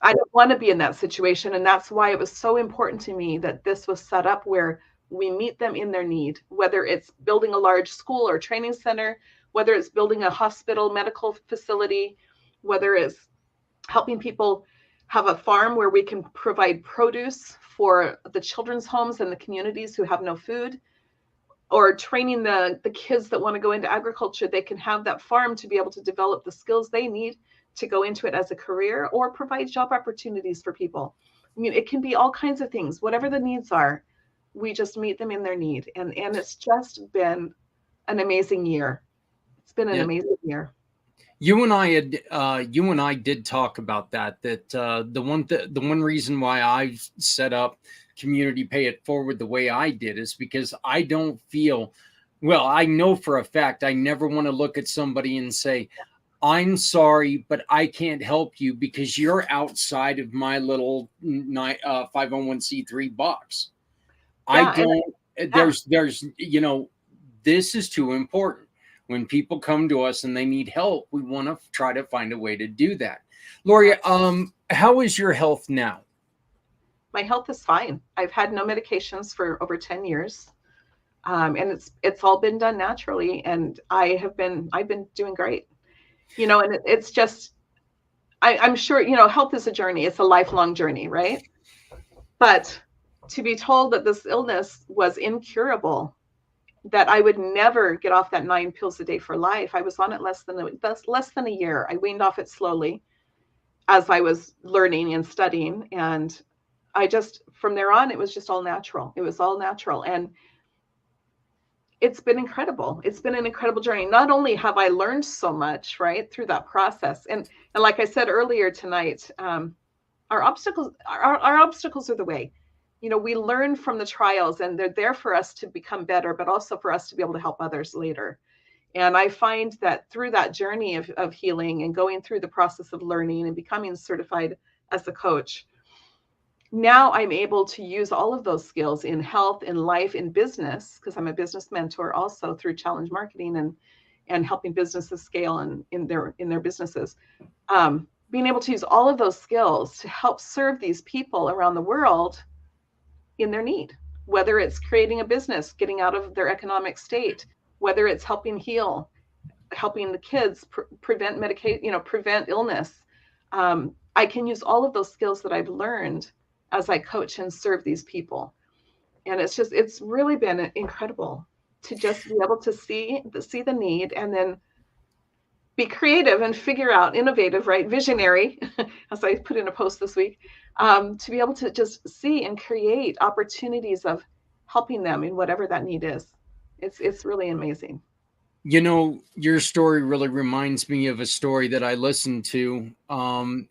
I don't want to be in that situation. And that's why it was so important to me that this was set up where we meet them in their need, whether it's building a large school or training center, whether it's building a hospital, medical facility, whether it's helping people have a farm where we can provide produce for the children's homes and the communities who have no food, or training the kids that want to go into agriculture. They can have that farm to be able to develop the skills they need to go into it as a career, or provide job opportunities for people. I mean, it can be all kinds of things, whatever the needs are. We just meet them in their need. And it's just been an amazing year. It's been an amazing year. You and I did talk about that. The one reason why I set up Community Pay It Forward the way I did is because I don't feel, well, I know for a fact I never want to look at somebody and say, I'm sorry, but I can't help you because you're outside of my little 501c3 box. I don't. There's you know, this is too important. When people come to us and they need help, we want to try to find a way to do that. Lori, how is your health now? My health is fine. I've had no medications for over 10 years. And it's all been done naturally. And I've been doing great, you know, and it's just, I'm sure, you know, health is a journey. It's a lifelong journey, right? But to be told that this illness was incurable, that I would never get off that 9 pills a day for life. I was on it less than a year. I weaned off it slowly as I was learning and studying. And I just, from there on, it was just all natural. It was all natural. And it's been incredible. It's been an incredible journey. Not only have I learned so much, right, through that process. And like I said earlier tonight, our obstacles are the way. You know, we learn from the trials, and they're there for us to become better, but also for us to be able to help others later. And I find that through that journey of healing and going through the process of learning and becoming certified as a coach, now I'm able to use all of those skills in health, in life, in business, because I'm a business mentor also through challenge marketing and helping businesses scale in their businesses. Being able to use all of those skills to help serve these people around the world in their need, whether it's creating a business, getting out of their economic state, whether it's helping heal, helping the kids prevent illness. I can use all of those skills that I've learned as I coach and serve these people. And it's really been incredible to just be able to see the need and then be creative and figure out, innovative, right? Visionary, as I put in a post this week, to be able to just see and create opportunities of helping them in whatever that need is. It's really amazing. You know, your story really reminds me of a story that I listened to, and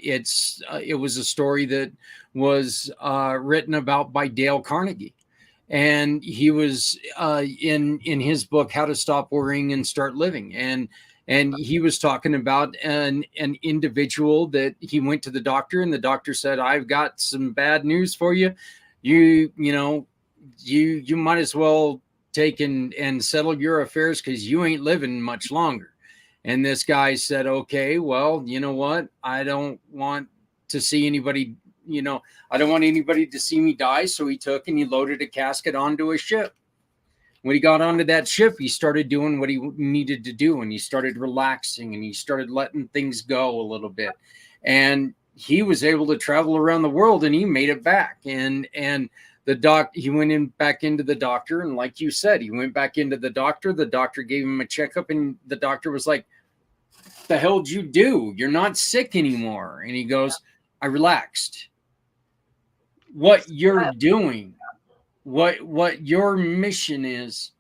it was a story that was written about by Dale Carnegie. and he was in his book How to Stop Worrying and Start Living, and he was talking about an individual that he went to the doctor, and the doctor said, I've got some bad news for you. You might as well take and settle your affairs, because you ain't living much longer. And this guy said, okay, well, you know what? I don't want to see anybody, I don't want anybody to see me die. So he took and he loaded a casket onto a ship. When he got onto that ship, he started doing what he needed to do, and he started relaxing, and he started letting things go a little bit. And he was able to travel around the world, and he made it back. And he went back into the doctor, and like you said, he went back into the doctor. The doctor gave him a checkup, and the doctor was like, "What the hell did you do? You're not sick anymore." And he goes, "I relaxed." What you're doing, what your mission is,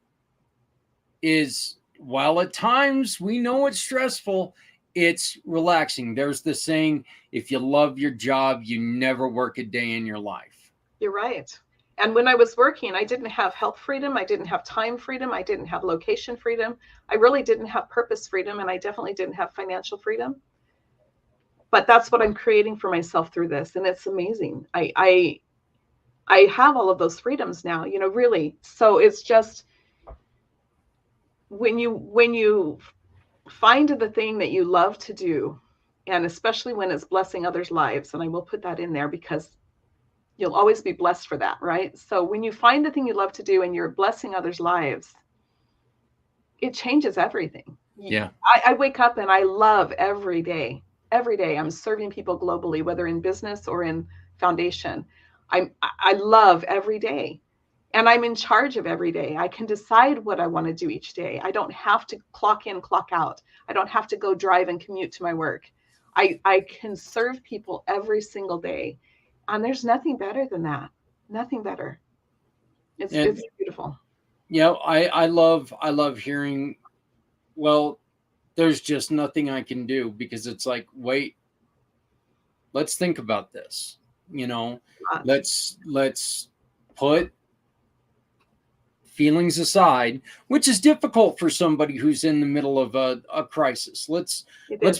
while at times we know it's stressful, it's relaxing. There's the saying, if you love your job, you never work a day in your life. You're right. And when I was working, I didn't have health freedom. I didn't have time freedom. I didn't have location freedom. I really didn't have purpose freedom. And I definitely didn't have financial freedom. But that's what I'm creating for myself through this. And it's amazing. I have all of those freedoms now, really. So it's just when you find the thing that you love to do, and especially when it's blessing others' lives, and I will put that in there because you'll always be blessed for that, right? So when you find the thing you love to do and you're blessing others' lives, it changes everything. Yeah. I wake up and I love every day. Every day I'm serving people globally, whether in business or in foundation. I love every day, and I'm in charge of every day. I can decide what I want to do each day. I don't have to clock in, clock out. I don't have to go drive and commute to my work. I can serve people every single day. And there's nothing better than that. Nothing better. It's beautiful. Yeah, I love hearing, well, there's just nothing I can do, because it's like, wait, let's think about this. Let's put feelings aside, which is difficult for somebody who's in the middle of a crisis. Let's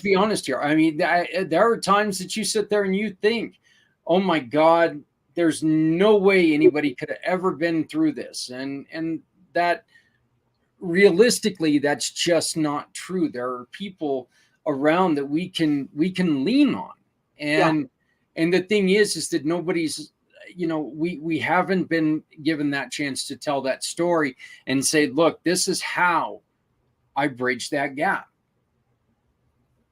be honest here. I mean, there are times that you sit there and you think, oh my God, there's no way anybody could have ever been through this. And that realistically, that's just not true. There are people around that we can lean on. And the thing is that nobody's, we haven't been given that chance to tell that story and say, look, this is how I bridged that gap.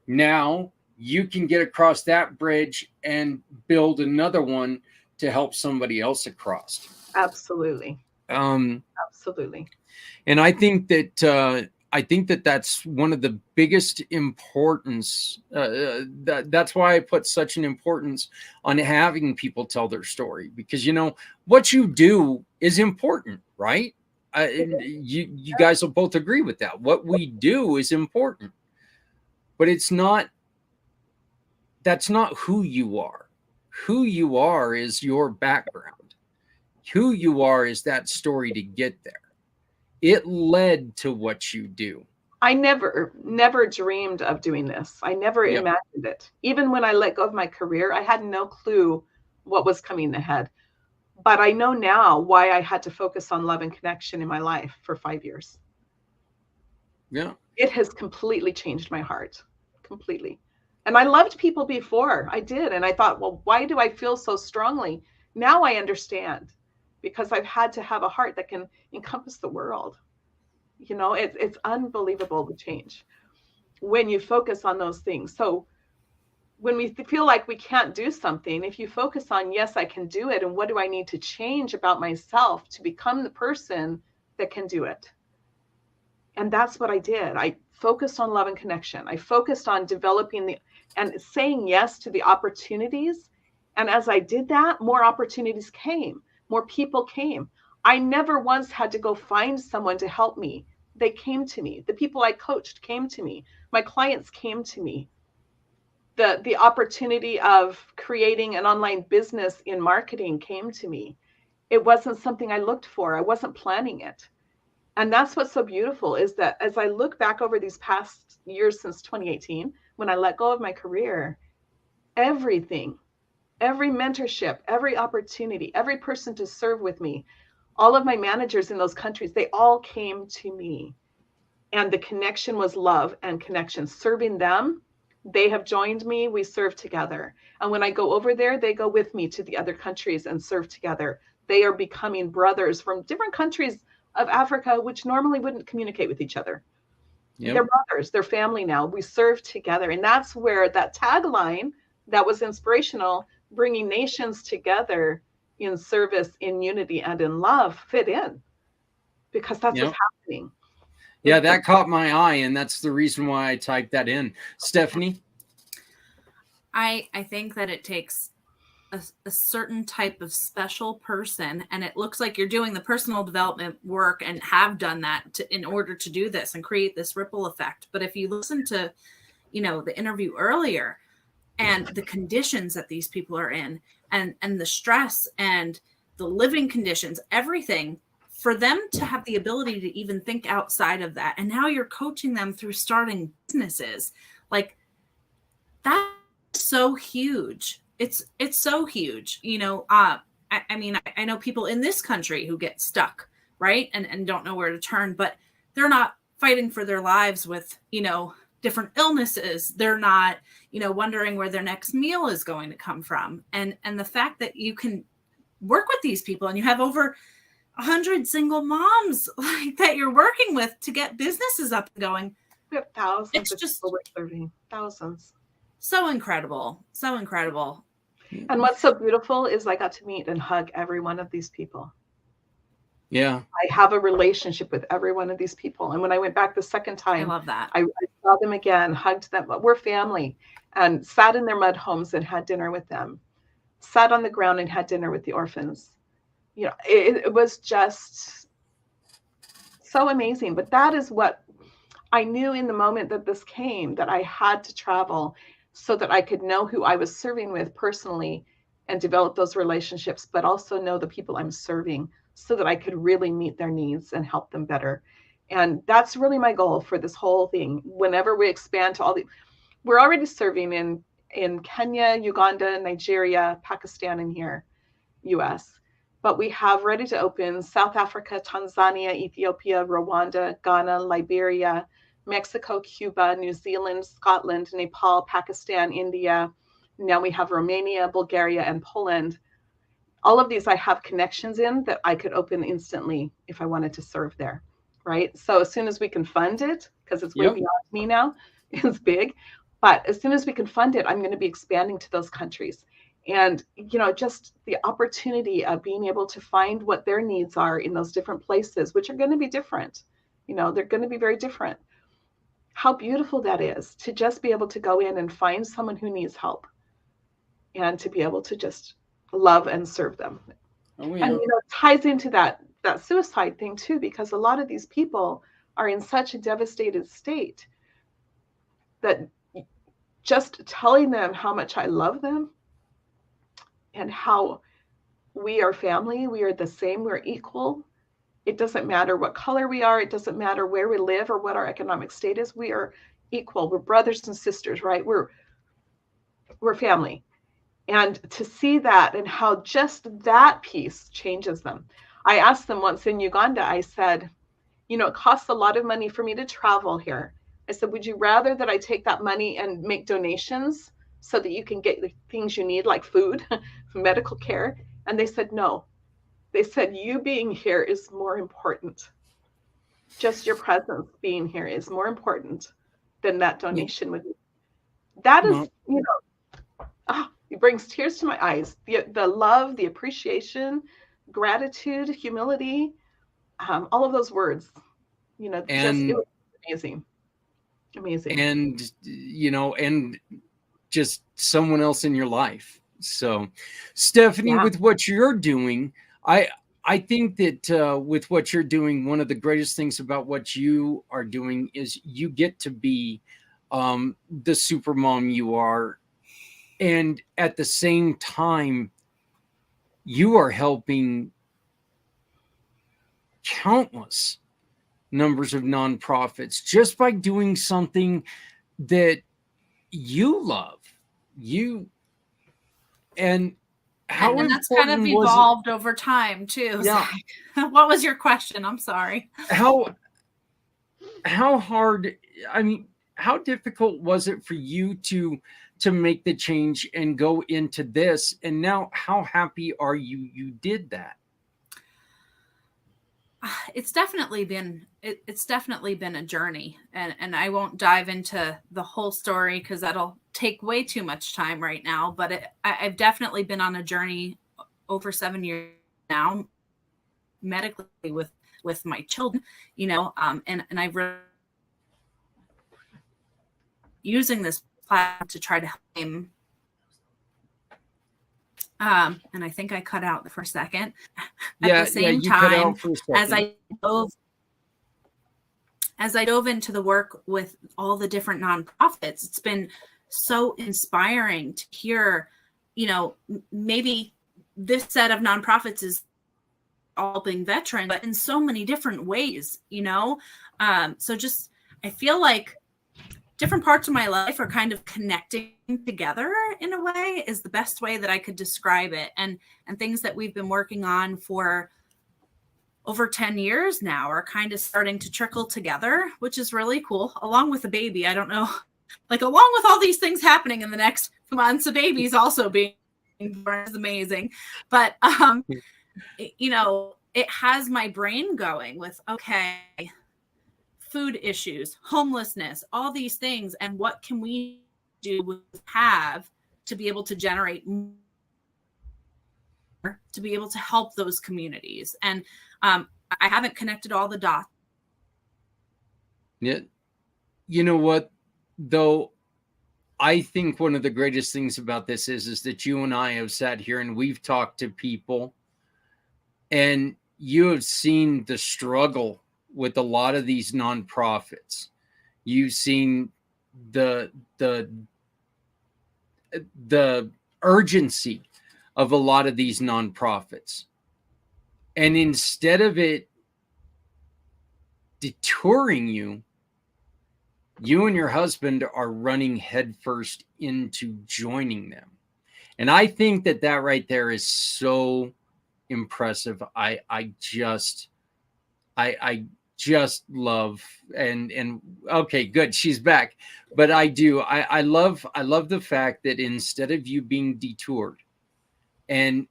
Now you can get across that bridge and build another one to help somebody else across. Absolutely. Absolutely. And I think that that's one of the biggest importance. That's why I put such an importance on having people tell their story, because what you do is important, right? You guys will both agree with that. What we do is important, but that's not who you are. Who you are is your background. Who you are is that story to get there. It led to what you do. I never dreamed of doing this. I never imagined it. Even when I let go of my career, I had no clue what was coming ahead. But I know now why I had to focus on love and connection in my life for 5 years. Yeah. It has completely changed my heart. Completely. And I loved people before. I did. And I thought, well, why do I feel so strongly? Now I understand, because I've had to have a heart that can encompass the world. It's unbelievable, the change when you focus on those things. So when we feel like we can't do something, if you focus on, yes, I can do it, and what do I need to change about myself to become the person that can do it? And that's what I did. I focused on love and connection. I focused on developing and saying yes to the opportunities. And as I did that, more opportunities came, more people came. I never once had to go find someone to help me. They came to me. The people I coached came to me. My clients came to me. The opportunity of creating an online business in marketing came to me. It wasn't something I looked for. I wasn't planning it. And that's what's so beautiful, is that as I look back over these past years since 2018, when I let go of my career, everything, every mentorship, every opportunity, every person to serve with me, all of my managers in those countries, they all came to me. And the connection was love and connection. Serving them, they have joined me. We serve together. And when I go over there, they go with me to the other countries and serve together. They are becoming brothers from different countries of Africa, which normally wouldn't communicate with each other. Yep. They're brothers, they're family now. We serve together. And that's where that tagline that was inspirational, bringing nations together in service, in unity, and in love, fit in, because that's what's happening. Yeah, that caught my eye, and that's the reason why I typed that in. Stephanie? I think that it takes a certain type of special person, and it looks like you're doing the personal development work and have done that in order to do this and create this ripple effect. But if you listen to, the interview earlier and the conditions that these people are in, and the stress and the living conditions, everything, for them to have the ability to even think outside of that. And now you're coaching them through starting businesses. Like, that's so huge. It's so huge. I know people in this country who get stuck, right? And don't know where to turn, but they're not fighting for their lives with, different illnesses. They're not, wondering where their next meal is going to come from. And the fact that you can work with these people, and you have over 100 single moms like that you're working with to get businesses up and going. We have thousands it's of just people we're serving. Thousands. So incredible. So incredible. And what's so beautiful is I got to meet and hug every one of these people. Yeah. I have a relationship with every one of these people. And when I went back the second time, I love that. I saw them again, hugged them. We're family, and sat in their mud homes and had dinner with them. Sat on the ground and had dinner with the orphans. It was just so amazing. But that is what I knew in the moment that this came, that I had to travel so that I could know who I was serving with personally and develop those relationships, but also know the people I'm serving so that I could really meet their needs and help them better. And that's really my goal for this whole thing. Whenever we expand to we're already serving in Kenya, Uganda, Nigeria, Pakistan, and here, US. But we have ready to open South Africa, Tanzania, Ethiopia, Rwanda, Ghana, Liberia, Mexico, Cuba, New Zealand, Scotland, Nepal, Pakistan, India. Now we have Romania, Bulgaria, and Poland. All of these I have connections in that I could open instantly if I wanted to serve there, right? So as soon as we can fund it, because it's way beyond me now, it's big. But as soon as we can fund it, I'm going to be expanding to those countries. And, just the opportunity of being able to find what their needs are in those different places, which are going to be different. They're going to be very different. How beautiful that is to just be able to go in and find someone who needs help and to be able to just love and serve them. Oh, yeah. And, it ties into that suicide thing too, because a lot of these people are in such a devastated state that just telling them how much I love them and how we are family, we are the same, we're equal. It doesn't matter what color we are. It doesn't matter where we live or what our economic state is. We are equal. We're brothers and sisters, right? We're family. And to see that and how just that piece changes them. I asked them once in Uganda, I said, it costs a lot of money for me to travel here. I said, would you rather that I take that money and make donations so that you can get the things you need, like food, medical care? And they said, no. They said, you being here is more important. Just your presence being here is more important than that donation would be. That is, it brings tears to my eyes. The love, the appreciation, gratitude, humility, all of those words, it was amazing. Amazing. And, and just someone else in your life. So, Stephanie, with what you're doing, I think that with what you're doing, one of the greatest things about what you are doing is you get to be the super mom you are. And at the same time, you are helping countless numbers of nonprofits just by doing something that you love. And how And that's kind of important was it? evolved over time too. Yeah. Zach. What was your question? I'm sorry. How hard, I mean, how difficult was it for you to make the change and go into this? And now how happy are you did that? It's definitely been a journey, and I won't dive into the whole story because that'll take way too much time right now, but I've definitely been on a journey over 7 years now, medically with my children, and I've really using this platform to try to help him. And I think I cut out for a second. At the same time, as I dove into the work with all the different nonprofits, it's been so inspiring to hear, maybe this set of nonprofits is helping veterans, but in so many different ways, so just, I feel like different parts of my life are kind of connecting together in a way is the best way that I could describe it. And things that we've been working on for over 10 years now are kind of starting to trickle together, which is really cool. Along with the baby, I don't know, like along with all these things happening in the next months, the baby's also being born is amazing. But, it has my brain going with, okay, food issues, homelessness, all these things. And what can we do to be able to generate more, to be able to help those communities? And I haven't connected all the dots. Yeah. You know what, though? I think one of the greatest things about this is that you and I have sat here and we've talked to people, and you have seen the struggle with a lot of these nonprofits. You've seen the urgency of a lot of these nonprofits. And instead of it detouring you, you and your husband are running headfirst into joining them. And I think that right there is so impressive. I just love and okay, good, she's back. But I love the fact that instead of you being detoured and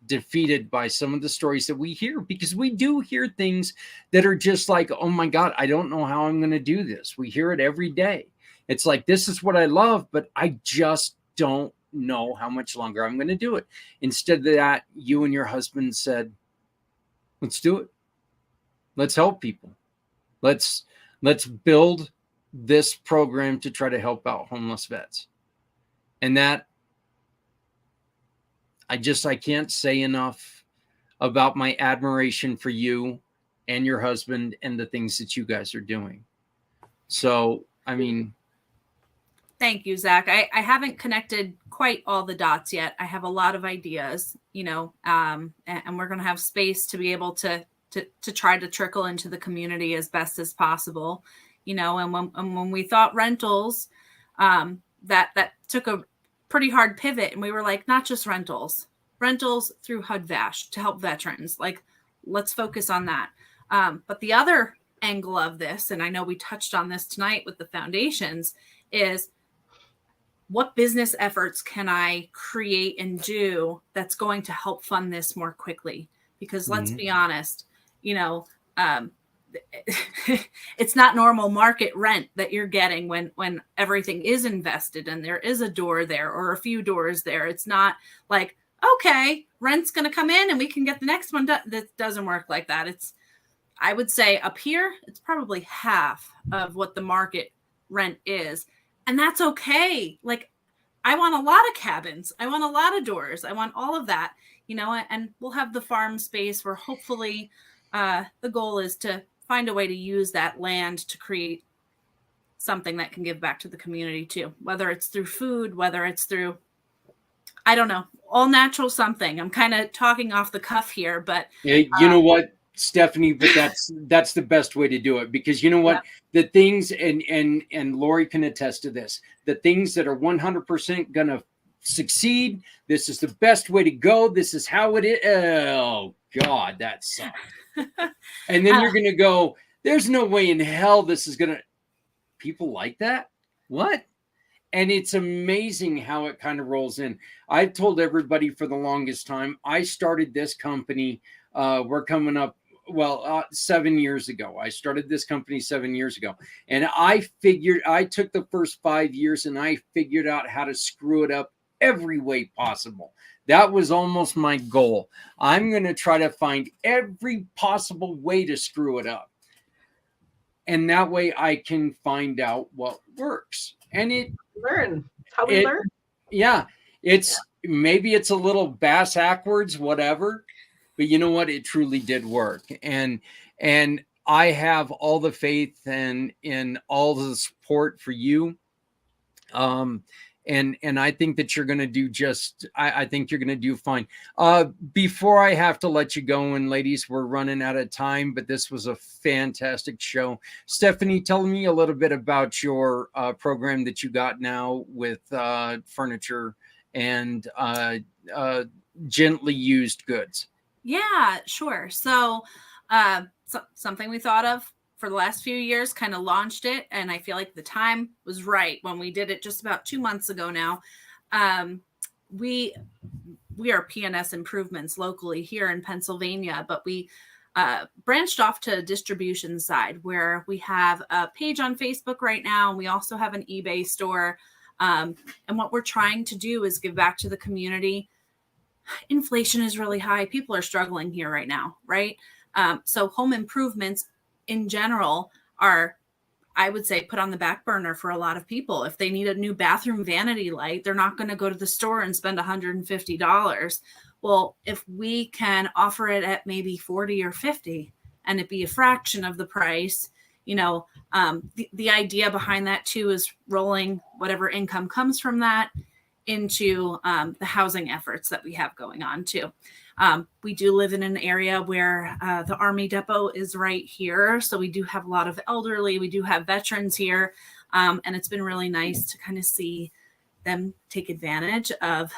defeated by some of the stories that we hear, because we do hear things that are just like, oh my God, I don't know how I'm going to do this. We hear it every day. It's like, this is what I love, but I just don't know how much longer I'm going to do it. Instead of that, you and your husband said, let's do it. Let's help people. Let's build this program to try to help out homeless vets. And that, I can't say enough about my admiration for you and your husband and the things that you guys are doing. So, I mean, thank you, Zach. I haven't connected quite all the dots yet. I have a lot of ideas, and we're going to have space to be able to try to trickle into the community as best as possible, and when we thought rentals, that took a pretty hard pivot, and we were like, not just rentals through HUD-VASH to help veterans. Like, let's focus on that. But the other angle of this, and I know we touched on this tonight with the foundations, is what business efforts can I create and do that's going to help fund this more quickly? Because let's be honest, it's not normal market rent that you're getting when everything is invested and there is a door there or a few doors there. It's not like, okay, rent's going to come in and we can get the next one done. That doesn't work like that. I would say up here, it's probably half of what the market rent is. And that's okay. Like, I want a lot of cabins. I want a lot of doors. I want all of that, and we'll have the farm space where hopefully the goal is to find a way to use that land to create something that can give back to the community too, whether it's through food, whether it's through, I don't know, all natural something. I'm kind of talking off the cuff here, but you know what? Stephanie, but that's the best way to do it, because you know what? The things, and Lori can attest to this, the things that are 100% going to succeed, this is the best way to go. This is how it is. Oh God, that sucked. And then you're going to go, there's no way in hell this is going to, people like that? What? And it's amazing how it kind of rolls in. I've told everybody for the longest time, I started this company. We're coming up, 7 years ago. I started this company 7 years ago. And I took the first 5 years and I figured out how to screw it up every way possible. That was almost my goal. I'm going to try to find every possible way to screw it up. And that way I can find out what works. And learn. It's how we learn. Yeah. Maybe it's a little bass backwards, whatever, but you know what? It truly did work. And I have all the faith and in all the support for you. And I think that you're going to do I think you're going to do fine. Before I have to let you go, and ladies, we're running out of time, but this was a fantastic show. Stephanie, tell me a little bit about your program that you got now with furniture and gently used goods. Yeah, sure. So something we thought of for the last few years, kind of launched it. And I feel like the time was right when we did it just about 2 months ago now. We are PNS Improvements locally here in Pennsylvania, but we branched off to distribution side, where we have a page on Facebook right now. And we also have an eBay store. And what we're trying to do is give back to the community. Inflation is really high. People are struggling here right now, right? So home improvements in general are, I would say, put on the back burner for a lot of people. If they need a new bathroom vanity light, they're not going to go to the store and spend $150. Well, if we can offer it at maybe 40 or 50 and it be a fraction of the price, the idea behind that too is rolling whatever income comes from that into the housing efforts that we have going on too. We do live in an area where the Army Depot is right here. So we do have a lot of elderly. We do have veterans here. And it's been really nice to kind of see them take advantage of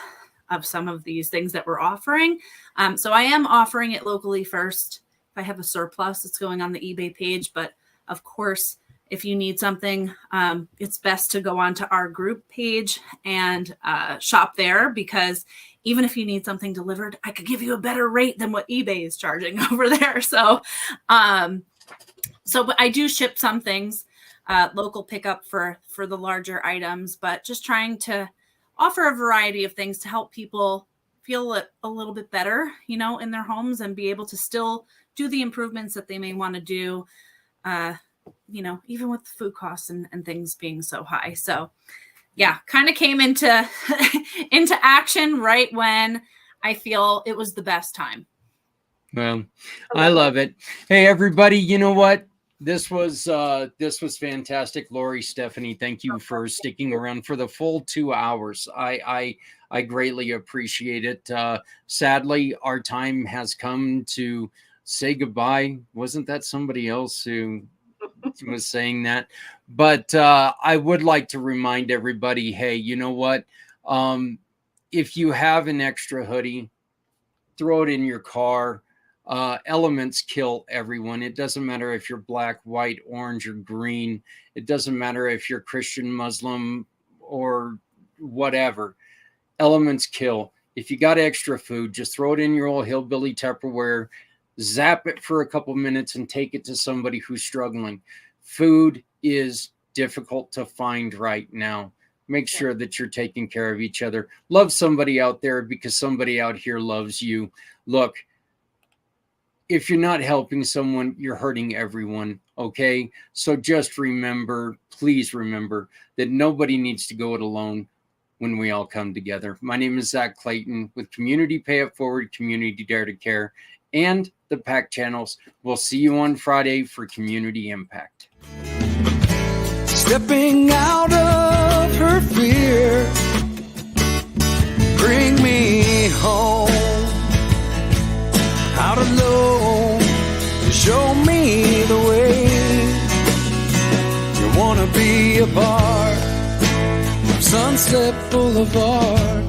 some of these things that we're offering. So I am offering it locally first. If I have a surplus, it's going on the eBay page. But of course, if you need something, it's best to go onto our group page and shop there, because even if you need something delivered, I could give you a better rate than what eBay is charging over there. So but I do ship some things, local pickup for the larger items, but just trying to offer a variety of things to help people feel a little bit better, in their homes, and be able to still do the improvements that they may want to do, even with the food costs and things being so high. So yeah, kind of came into action right when I feel it was the best time. Well, I love it. Hey, everybody, you know what? This was fantastic. Lori, Stephanie, thank you for sticking around for the full 2 hours. I greatly appreciate it. Sadly, our time has come to say goodbye. Wasn't that somebody else who was saying that? But I would like to remind everybody, hey, you know what? If you have an extra hoodie, throw it in your car. Elements kill everyone. It doesn't matter if you're black, white, orange, or green. It doesn't matter if you're Christian, Muslim, or whatever. Elements kill. If you got extra food, just throw it in your old hillbilly Tupperware, zap it for a couple minutes, and take it to somebody who's struggling. Food is difficult to find right now. Make sure that you're taking care of each other. Love somebody out there, because somebody out here loves you. Look, if you're not helping someone, you're hurting everyone, okay? So just remember, please remember, that nobody needs to go it alone when we all come together. My name is Zach Clayton with Community Pay It Forward, Community Dare to Care, and the PACT channels. We'll see you on Friday for Community Impact. Stepping out of her fear, bring me home. Out alone be a part of Sunset Boulevard.